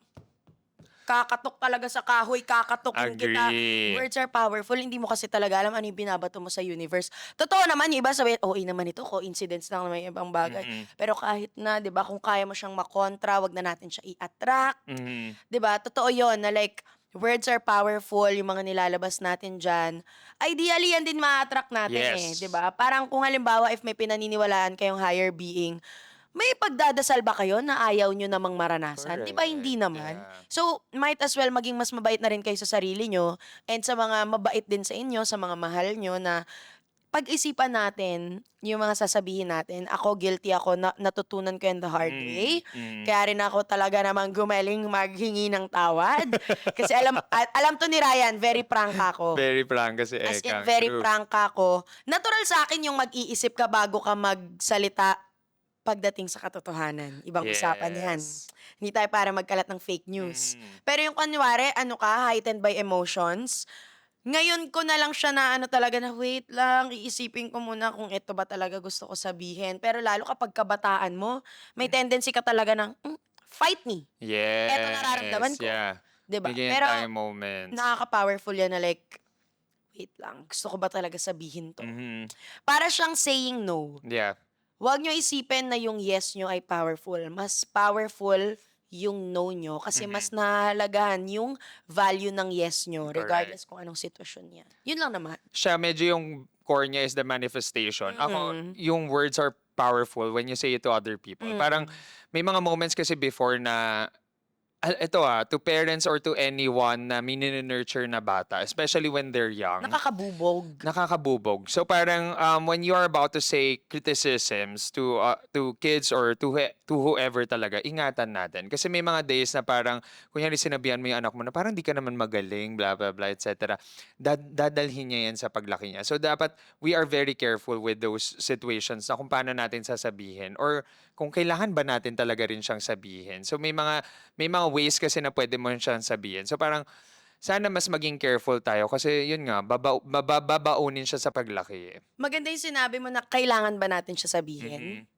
Kakatok talaga sa kahoy, kakatokin kita. Agree. Words are powerful, hindi mo kasi talaga alam ano yung binabato mo sa universe. Totoo naman, yung iba sabihin, naman ito, coincidence lang na may ibang bagay. Pero kahit na, di ba, kung kaya mo siyang makontra, wag na natin siya i-attract. Mhm. 'Di ba? Totoo 'yon na like words are powerful, yung mga nilalabas natin diyan. Ideally yan din ma-attract natin Yes. 'di ba? Parang kung halimbawa if may pinaniniwalaan kayong higher being, may pagdadasal ba kayo na ayaw nyo namang maranasan? 'Di ba hindi Correct, naman? yeah. So, might as well maging mas mabait na rin kayo sa sarili nyo and sa mga mabait din sa inyo, sa mga mahal nyo na pag-isipan natin yung mga sasabihin natin. Ako, guilty ako, natutunan ko yan the hard way. Kaya rin ako talaga namang gumaling maghingi ng tawad. Kasi alam to ni Ryan, very prank ako. Very frank kasi As in, Ekang. very True. prank ako. Natural sa akin yung mag-iisip ka bago ka magsalita pagdating sa katotohanan. Ibang usapan yan. Yes. Hindi tayo para magkalat ng fake news. Mm. Pero yung kunwari, heightened by emotions, ngayon ko na lang siya na talaga na wait lang, iisipin ko muna kung ito ba talaga gusto ko sabihin. Pero lalo kapag kabataan mo, may tendency ka talaga ng, fight me. Yes. Eto nararamdaman ko. Yeah. 'Di ba? Bigyan Pero tayo moments. nakaka-powerful yan na like, wait lang, gusto ko ba talaga sabihin to? Mhm. Para siyang saying no. Yeah. Huwag nyo isipin na yung yes nyo ay powerful. Mas powerful yung no nyo kasi mas nahalagahan yung value ng yes nyo regardless kung anong sitwasyon yan. Yun lang naman. Siya medyo yung core niya is the manifestation. Ako, Mm. yung words are powerful when you say it to other people. Parang may mga moments kasi before na ito to parents or to anyone na nurture na bata, especially when they're young, Nakakabubog. nakakabubog. So parang when you are about to say criticisms to kids or to whoever talaga, ingatan natin. Kasi may mga days na parang kunyari sinabihan mo yung anak mo na parang di ka naman magaling, blah blah blah, etc. Dadalhin niya yan sa paglaki niya. So dapat we are very careful with those situations na kung paano natin sasabihin or kung kailangan ba natin talaga rin siyang sabihin. So may mga ways kasi na pwede mo siyang sabihin. So parang sana mas maging careful tayo kasi yun nga, babaunin siya sa paglaki. Maganda yung sinabi mo na kailangan ba natin siya sabihin?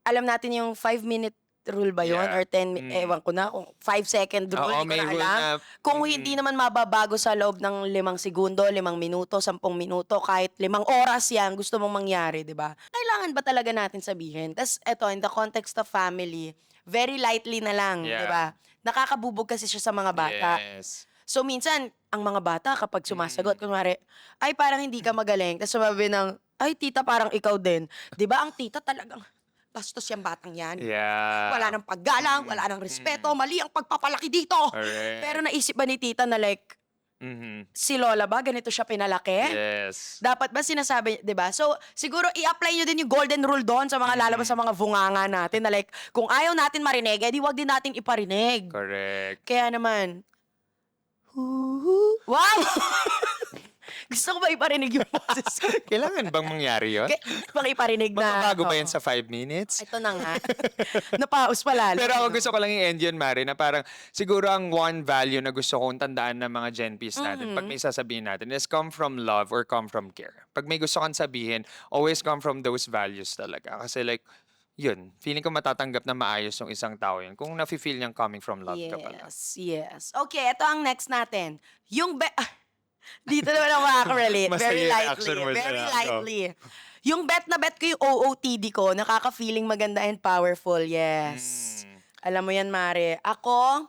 Alam natin yung 5-minute rule ba yun? Yeah. Or 10, ewan ko na, kung 5-second rule, Oo, hindi ko may na rule alam. na, Kung hindi naman mababago sa loob ng 5 segundo, 5 minuto, 10 minuto, kahit 5 oras yan, gusto mong mangyari, di ba? Kailangan ba talaga natin sabihin? Tapos eto, in the context of family, very lightly na lang, Yeah. di ba? Nakakabubog kasi siya sa mga bata. Yes. So minsan, ang mga bata kapag sumasagot, kunwari, ay parang hindi ka magaling. Tapos sumabi ng, ay tita parang ikaw din. 'Di ba ang tita talagang bastos yung batang yan. Yeah. Wala nang paggalang, wala nang respeto, mali ang pagpapalaki dito. Correct. Pero naisip ba ni tita na like, Mhm. si Lola ba, ganito siya pinalaki? Yes. Dapat ba sinasabi, 'di ba? So, siguro i-apply nyo din yung golden rule doon sa mga lalabas sa mga bunganga natin na like, kung ayaw natin marinig, edi wag din natin iparinig. Correct. Kaya naman, wow! Gusto ko ba iparinig yung boses ko? Kailangan bang mangyari yun? Bang iparinig na. Magbabago ba yan Oo. sa 5 minutes? Ito na nga. Napaus pala. Pero ako gusto ko lang i-end yun, Mari, na parang siguro ang one value na gusto kong tandaan ng mga Gen P's natin pag may sasabihin natin is come from love or come from care. Pag may gusto kang sabihin, always come from those values talaga. Kasi like, yun, feeling ko matatanggap na maayos yung isang tao yun kung nafe-feel niyang coming from love ka pala. Yes. Okay, ito ang next natin. Yung dito naman ako makaka-relate. Masaya Very yung lightly. reaction mo Very dyan, lightly. Yung bet na bet ko yung OOTD ko, nakaka-feeling maganda and powerful. Yes. Alam mo yan, Mare. Ako,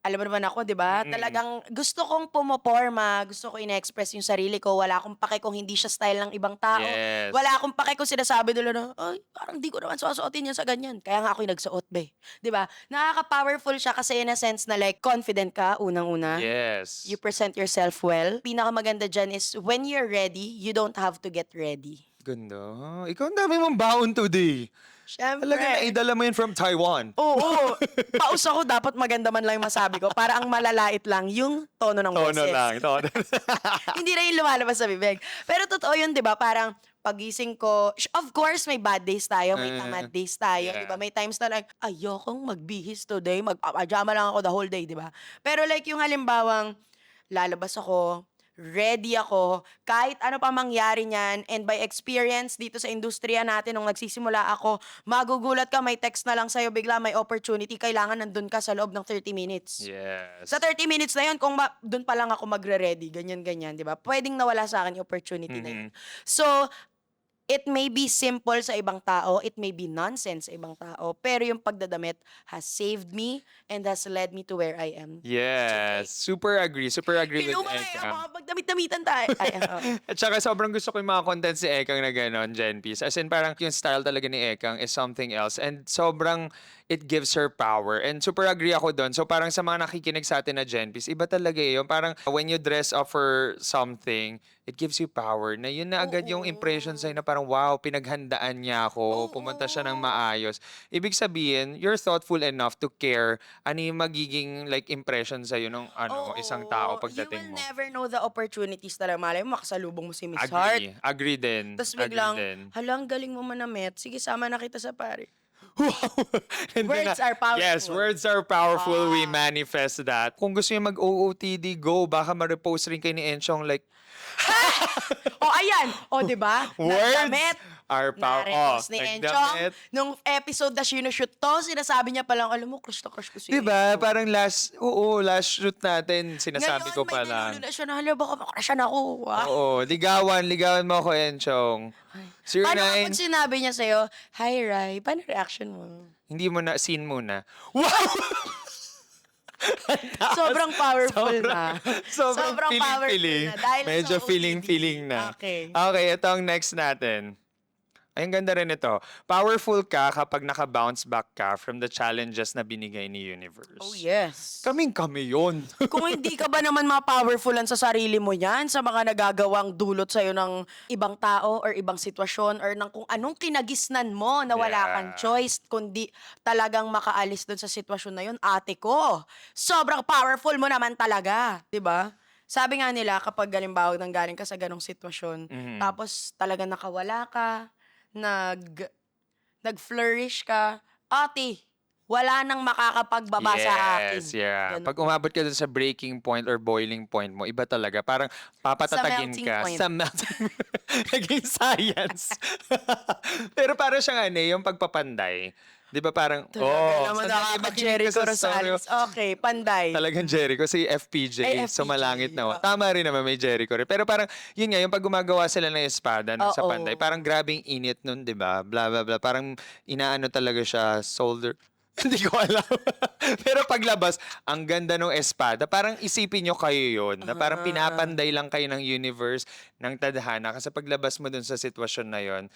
alam mo naman ako, di ba? Talagang gusto kong pumoporma, gusto ko ina-express yung sarili ko. Wala akong pake kung hindi siya style ng ibang tao. Yes. Wala akong pake kung sinasabi nila na, ay, parang di ko naman susuotin yan sa ganyan. Kaya nga ako yung nagsuot, be. Di ba? Nakaka-powerful siya kasi in a sense na like, confident ka, unang-una. Yes. You present yourself well. Pinakamaganda dyan is, when you're ready, you don't have to get ready. Ganda. Ikaw ang dami mong baon today. Siyempre. Talaga naidala mo yun from Taiwan. Oo. Paus ako, dapat maganda man lang yung masabi ko. Para ang malalait lang yung tono ng boses. Tono lang. Tono. Hindi na yung lumalabas sa bibig. Pero totoo yun, di ba? Parang pagising ko, of course, may bad days tayo, may tamad days tayo, Yeah. di ba? May times na like, ayokong magbihis today, magpapajama lang ako the whole day, di ba? Pero like yung halimbawang, lalabas ako, ready ako, kahit ano pa mangyari niyan, and by experience dito sa industriya natin, nung nagsisimula ako, magugulat ka, may text na lang sa'yo, bigla may opportunity, kailangan nandun ka sa loob ng 30 minutes. Yes. Sa 30 minutes na yun, kung doon pa lang ako magre-ready, ganyan-ganyan, di ba? Pwedeng nawala sa akin yung opportunity na yun. So, it may be simple sa ibang tao, it may be nonsense sa ibang tao, pero yung pagdadamit has saved me and has led me to where I am. Yes. Super agree. Super agree with Pinuma Ekang. mga pagdamit-damitan tayo. Ay, At saka sobrang gusto ko yung mga content si Ekang na gano'n, Gen P's. As in parang yung style talaga ni Ekang is something else. And sobrang it gives her power. And super agree ako doon. So parang sa mga nakikinig sa atin na Gen P's, iba talaga yun. Parang when you dress up for something, it gives you power. Na yun na agad yung impression sa'yo na parang wow, pinaghandaan niya ako. Pumunta siya ng maayos. Ibig sabihin, you're thoughtful enough to care ano yung magiging like impression sa'yo ng isang tao pagdating You will mo. never know the opportunities talaga. Malay mo, makasalubong mo si Miss Heart. Agree. Agree din. Tapos Agree biglang, din. halang galing mo manamit. Sige, sama na kita sa pare. Wow! And then, Words are powerful. Yes, words are powerful. We manifest that. Kung gusto niyo mag-OOTD, go. Baka ma-repost rin kayo ni Enchong like, O, ayan. O, di ba? words Nagdamit. are powerful. Na-repost ni Enchong. nagdamit. Nung episode na sinushoot to, sinasabi niya palang, alam mo, crush na crush ko si Diba? Enchong. Parang last shoot natin, sinasabi Ngayon, ko may pa lang. nilulo na siya na, hala, baka makrushan ako. Wow. Oo, ligawan mo ako, Enchong. Paano kapag 09. sinabi niya sa'yo, hi, Rai, paano reaction mo? Hindi mo na, scene muna. Wow! Sobrang powerful Sobrang, na. sobrang powerful feeling-feeling. na dahil Medyo sa OCD. feeling-feeling na. Okay. Okay, ito ang next natin. Ay, ang ganda rin ito. Powerful ka kapag naka-bounce back ka from the challenges na binigay ni universe. Oh, yes. Kaming-kami yun. Kung hindi ka ba naman ma-powerfulan sa sarili mo yan, sa mga nagagawang dulot sa'yo ng ibang tao or ibang sitwasyon or ng kung anong kinagisnan mo na wala Yeah. kang choice, kundi talagang makaalis dun sa sitwasyon na yun, ate ko, sobrang powerful mo naman talaga. 'Di ba? Sabi nga nila, kapag galimbawa galing ka sa ganong sitwasyon, Mhm. tapos talagang nakawala ka, nag-flourish ka, ate, wala nang makakapagbaba sa akin. Yes, yeah. Ganun. Pag umabot ka dun sa breaking point or boiling point mo, iba talaga. Parang papatatagin melting ka point. sa melting Naging science. Pero parang siyang yung pagpapanday. Di ba parang, Talaga naman sandali, makinig ka nakaka-Jericho sa story. Rosales. Okay, panday. Talagang Jericho, si FPJ, Ay, FPJ, sumalangit na. oo. Tama rin naman, may Jericho rin. Pero parang, yun nga, yung pag gumagawa sila ng espada sa Oo. panday, parang grabing init nun, di ba? Bla, bla, bla. Parang inaano talaga siya, solder. Hindi ko alam. Pero paglabas, ang ganda ng espada. Parang isipin nyo kayo yun. Na parang pinapanday lang kayo ng universe, ng tadhana. Kasi paglabas mo dun sa sitwasyon na yon,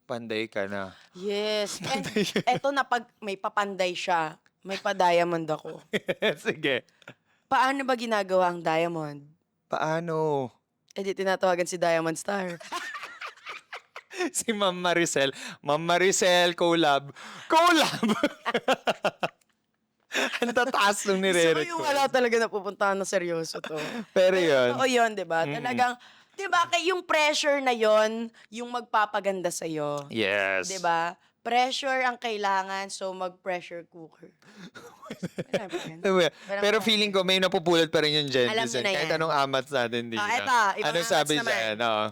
panday ka na. Yes. And eto na pag may papanday siya, may pa-diamond ako. Sige. Paano ba ginagawa ang diamond? Paano? Eh di tinatawagan si Diamond Star. Si Ma'am Maricel. Ma'am Maricel, collab. Collab! Ang tataas nung So yung nire-record. wala talaga napupuntahan na seryoso to. Pero yun. Oo yun, di ba? Mm-mm. Talagang, di ba, yung pressure na yon yung magpapaganda sa'yo. Yes. Di ba? Pressure ang kailangan, so mag-pressure cooker. Wala ba yan? Diba? Walang Pero pressure. feeling ko may napupulot pa rin yung Alam Jen. niyo na Kahit yan. anong amats natin dito. eto, ibang Ano sabi amats naman. dyan? Oo.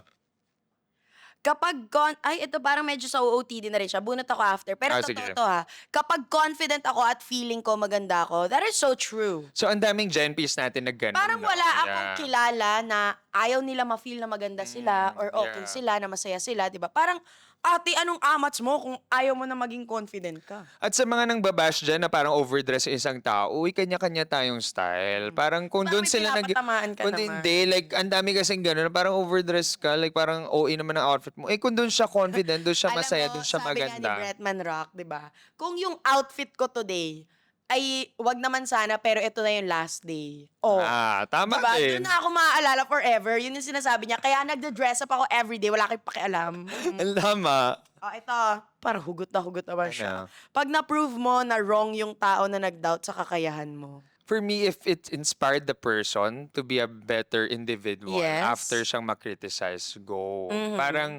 Kapag ay ito parang medyo sa OOTD na rin siya. Bunot ako after. Pero Ah, totoo sige. to ha. Kapag confident ako at feeling ko maganda ako, that is so true. So, ang daming Gen P's natin na ganun. Parang no? wala akong Yeah. kilala na ayaw nila ma-feel na maganda sila or okay yeah. sila, na masaya sila, di ba? Parang, ate, anong amats mo kung ayaw mo na maging confident ka? At sa mga nang babash dyan na parang overdress yung isang tao, uy, kanya-kanya tayong style. Parang kung Parang doon may sila pinapatamaan ka kung naman. hindi, like, ang dami kasing gano'n, parang overdress ka, like, parang OA naman ang outfit mo. Eh, kung doon siya confident, doon siya Alam masaya, mo, doon siya sabi nga ni maganda. Bretman Rock, di ba? Kung yung outfit ko today ay wag naman sana, pero ito na yung last day. Oh. Tama Diba? din. Doon na ako maaalala forever. Yun yung sinasabi niya. Kaya nagde-dress up ako everyday. Wala kayong pakialam. Ang tama. Ito. Para hugot naman siya. Ano? Pag na-prove mo na wrong yung tao na nag-doubt sa kakayahan mo. For me, if it inspired the person to be a better individual Yes. after siyang makriticize, go. Mhm. Parang,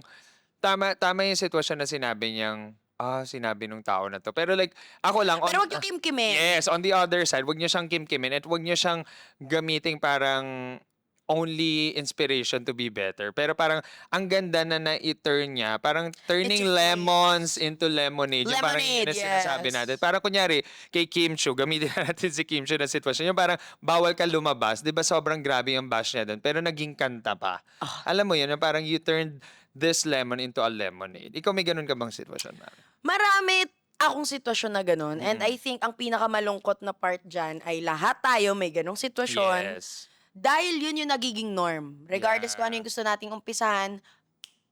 tama yung sitwasyon na sinabi nung tao na to. Pero like, ako lang, Pero wag yung kimkimin. yes, on the other side, wag niyo siyang kimkimin at wag niyo siyang gamiting parang only inspiration to be better. Pero parang ang ganda na na-turn niya, parang turning It's a lemons into lemonade. Yung parang yun Lemonade, ang sinasabi yes. natin. Parang kunyari, kay Kim Chiu, gamitin na natin si Kim Chiu na sitwasyon. Yung parang bawal ka lumabas. Di ba sobrang grabe yung bash niya doon? Pero naging kanta pa. Alam mo yun, yung parang you turned this lemon into a lemonade. Ikaw may ganun ka bang sitwasyon, Mari? Marami akong sitwasyon na ganun. And I think ang pinakamalungkot na part dyan ay lahat tayo may ganong sitwasyon. Yes. Dahil yun yung nagiging norm. Regardless kung ano yung gusto nating umpisahan,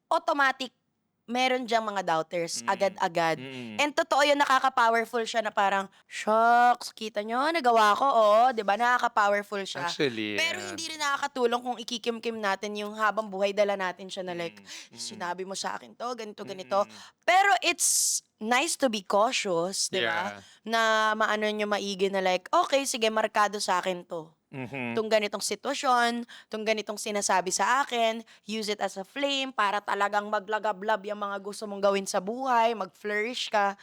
automatic, meron dyang mga doubters, agad-agad. And totoo yun, nakaka-powerful siya na parang, shocks, kita nyo, nagawa ko, di ba? Nakaka-powerful siya. Actually, Pero yeah. hindi rin nakakatulong kung ikikimkim natin yung habang buhay dala natin siya na like, sinabi mo sa akin to, ganito, ganito. Pero it's nice to be cautious, di ba? Yeah. Na maano nyo maigi na like, okay, sige, markado sa akin to. Mhm. Tung ganitong sitwasyon, tung ganitong sinasabi sa akin, use it as a flame para talagang maglagablab yung mga gusto mong gawin sa buhay, mag-flourish ka.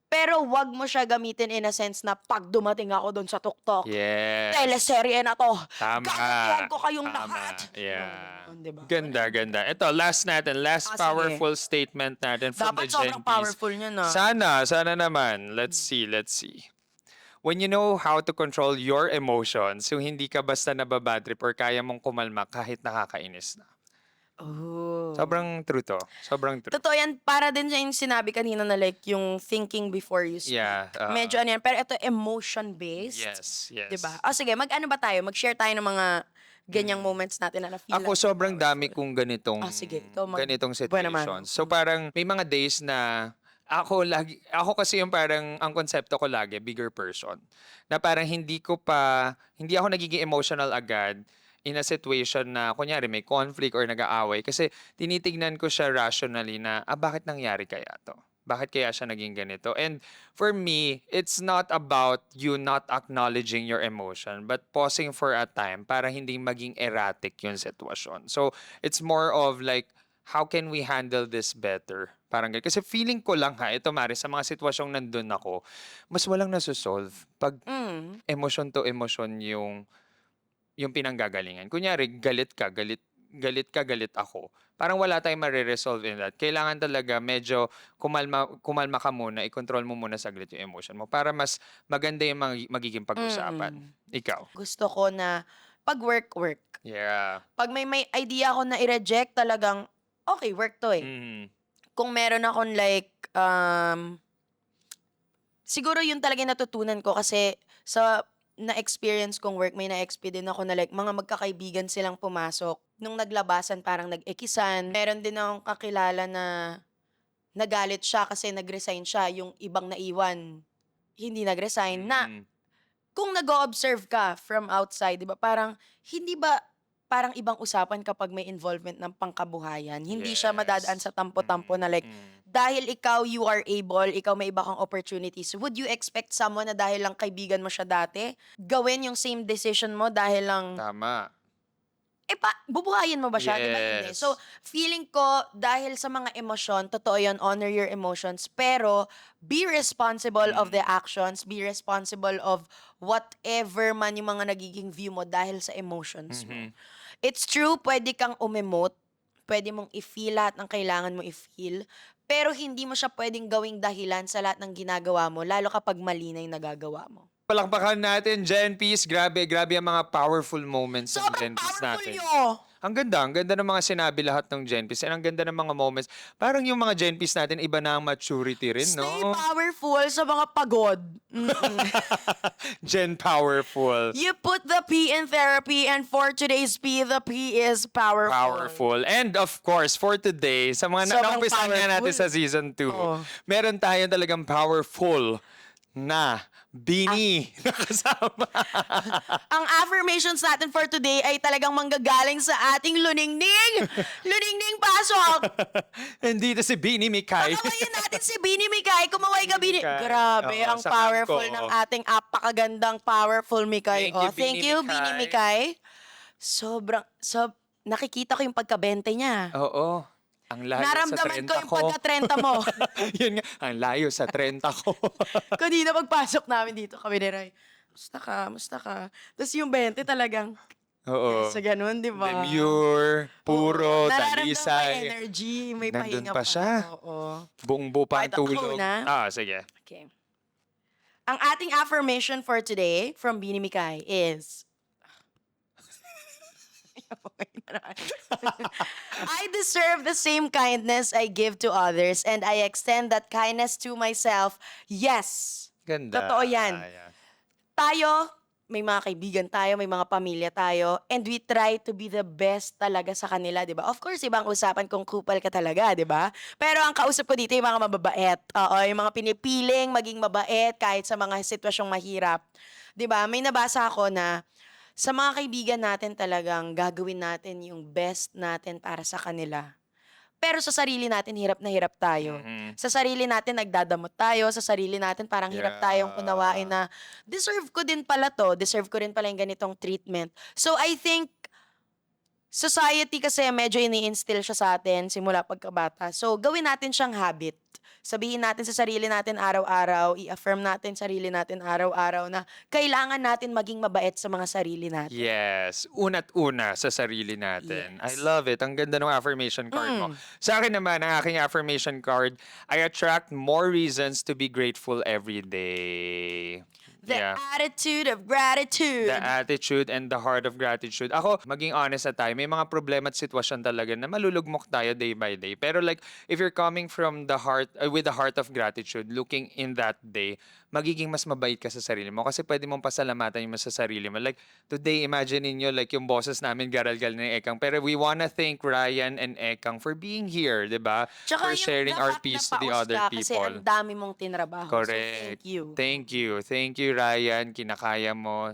Pero wag mo siya gamitin in a sense na pag dumating ako doon sa tuktok, Yes. teleserye na to, Tama. gagawin ko kayong Tama. lahat. Yeah. Diba? Ganda, ganda. Ito, last Sige. powerful statement natin from Dapat the sobrang Gen P's. powerful niya na. Sana naman. Let's see. When you know how to control your emotions, yung hindi ka basta nababadtrip or kaya mong kumalma kahit nakakainis na. Oh. Sobrang true to. Sobrang true. Totoo yan, para din yung sinabi kanina na like yung thinking before you speak. Yeah. Medyo ano yan, pero ito emotion-based. Yes, yes. 'Di ba? O sige, mag-ano ba tayo? Mag-share tayo ng mga ganyang moments natin na na-feel Ako natin sobrang dami powerful. kong ganitong Sige, ikaw ganitong buwan naman. situations. So parang may mga days na ako kasi yung parang ang konsepto ko lagi bigger person. Na parang hindi ako nagiging emotional agad in a situation na kunyari may conflict or nag-aaway kasi tinitignan ko siya rationally na bakit nangyari kaya to? Bakit kaya siya naging ganito? And for me, it's not about you not acknowledging your emotion, but pausing for a time para hindi maging erratic yung sitwasyon. So, it's more of like, how can we handle this better? Parang ganun. Kasi feeling ko lang ito Mari, sa mga sitwasyong nandun ako, mas walang nasosolve pag Mm. emotion to emotion yung pinanggagalingan. Kunyari, galit galit ako. Parang wala tayong mare-resolve in that. Kailangan talaga medyo kumalma ka muna, i-control mo muna saglit yung emotion mo para mas maganda yung magiging pag-usapan. Ikaw? Gusto ko na pag work. Yeah. Pag may idea ako na i-reject, talagang okay, work to eh. Mhm. Kung meron akong like, siguro yun talaga yung natutunan ko kasi sa na-experience kong work, may na-exp din ako na like, mga magkakaibigan silang pumasok. Nung naglabasan, parang nag-ekisan. Meron din akong kakilala na nagalit siya kasi nag-resign siya. Yung ibang naiwan, hindi nag-resign. Na Mhm. kung nag-o-observe ka from outside, di ba, parang, hindi ba parang ibang usapan kapag may involvement ng pangkabuhayan? Hindi siya madadaan sa tampo-tampo na like, dahil ikaw, you are able, ikaw may iba kang opportunities, would you expect someone na dahil lang kaibigan mo siya dati, gawin yung same decision mo dahil lang, Tama. bubuhayin mo ba siya? Di ba hindi? Yes. So, feeling ko, dahil sa mga emosyon, totoo yun, honor your emotions, pero be responsible of the actions, be responsible of whatever man yung mga nagiging view mo dahil sa emotions mo. Mhm. It's true, pwede kang umemote, pwede mong i-feel lahat ng kailangan mo i-feel, pero hindi mo siya pwedeng gawing dahilan sa lahat ng ginagawa mo, lalo kapag mali na yung nagagawa mo. Palakpakan natin, Gen Peace. Grabe ang mga powerful moments ng Sobrang Gen Peace powerful natin. nyo! Ang ganda ng mga sinabi lahat ng Gen Peace. And ang ganda ng mga moments. Parang yung mga Gen Peace natin, iba na ang maturity rin, Stay no? powerful sa mga pagod. Gen Powerful. You put the P in therapy, and for today's P, the P is powerful. Powerful. And of course, for today, sa mga Sobrang naumpisahan nga natin powerful. sa season 2, Oo. meron tayong talagang powerful na Bini na kasama. Ang affirmations natin for today ay talagang manggagaling sa ating luningning. Luningning, pasok! And dito si Bini Mikay. Pakawayin natin si Bini Mikay. Kumaway ka, Bini. Mikay. Grabe, Oo, ang sa powerful kamko. ng ating apakagandang powerful Mikay. Thank you, Thank Bini you, Mikay. Bini Mikay. Nakikita ko yung pagka-20 niya. Oo. Ang layo Naramdaman sa 30 ko yung pagka-30 mo. Yun nga, ang layo sa 30 ko. Kanina pagpasok namin dito, kami ni Ray, musta ka? Tapos yung 20 talagang, Oo. sa ganun, di ba? Demure, puro, Oo. Nararamdaman mo yung dalisay. energy, may Nandun pahinga pa siya. Oo. Buong buo pa ang Pakita ko tulog. na. Sige. Okay. Ang ating affirmation for today from Bini Mikay is, I deserve the same kindness I give to others, and I extend that kindness to myself. Yes. Ganda. Totoo yan. Yeah. Tayo, may mga kaibigan tayo, may mga pamilya tayo, and we try to be the best talaga sa kanila, di ba? Of course, ibang usapan kung kupal ka talaga, di ba? Pero ang kausap ko dito yung mga mababait. Oo, yung mga pinipiling maging mabait kahit sa mga sitwasyong mahirap. Di ba? May nabasa ako na sa mga kaibigan natin talagang gagawin natin yung best natin para sa kanila. Pero sa sarili natin, hirap na hirap tayo. Mhm. Sa sarili natin, nagdadamot tayo. Sa sarili natin, parang hirap tayong unawain na deserve ko din pala to. Deserve ko rin pala yung ganitong treatment. So I think, society kasi medyo ini-instill siya sa atin simula pagkabata. So gawin natin siyang habit. Sabihin natin sa sarili natin araw-araw, i-affirm natin sarili natin araw-araw na kailangan natin maging mabait sa mga sarili natin. Yes. Una't una sa sarili natin. I Yes. love it. Ang ganda ng affirmation card mo. Sa akin naman, ang aking affirmation card, I attract more reasons to be grateful every day. The Yeah. attitude of gratitude. The attitude and the heart of gratitude. Ako, maging honest na tayo, may mga problema at sitwasyon talaga na malulugmok tayo day by day. Pero like, if you're coming from the heart, with the heart of gratitude, looking in that day, magiging mas mabait ka sa sarili mo. Kasi pwede mong pasalamatan yung sa sarili mo. Like, today, imagine ninyo, like, yung bosses namin, Garalgal ni Ekang. Pero we wanna thank Ryan and Ekang for being here, di ba? Tsaka For sharing our peace to the other Kasi people. ang dami mong tinrabaho. So, Correct. thank you. Thank you. Thank you, Ryan. Kinakaya mo.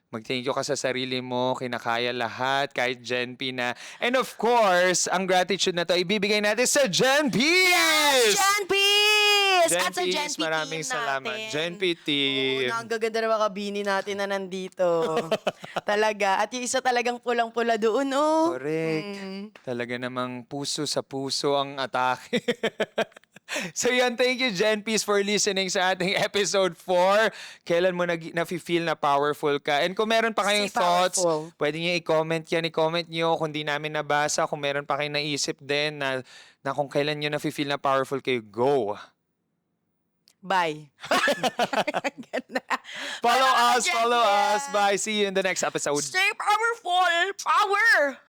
Mag-thank you ka sa sarili mo. Kinakaya lahat. Kahit Gen P na. And of course, ang gratitude na to ibibigay natin sa Gen Ps! Gen Peace! Gen At sa Gen Ps, P maraming team salamat. natin. Gen P Oo, team. ang gaganda na mga kabini natin na nandito. Talaga. At yung isa talagang pulang-pula doon, oh. Correct. Talaga namang puso sa puso ang atake. So yan, thank you Gen Ps for listening sa ating episode 4. Kailan mo nafe-feel na powerful ka? And kung meron pa kayong Stay thoughts, powerful. pwede niyo i-comment yan. I-comment niyo kung di namin nabasa. Kung meron pa kayong naisip din na kung kailan niyo nafe-feel na powerful kayo, go! Bye. Ganda. Follow Wala ka us, dyan, follow yeah. us. Bye. See you in the next episode. Stay powerful. Power.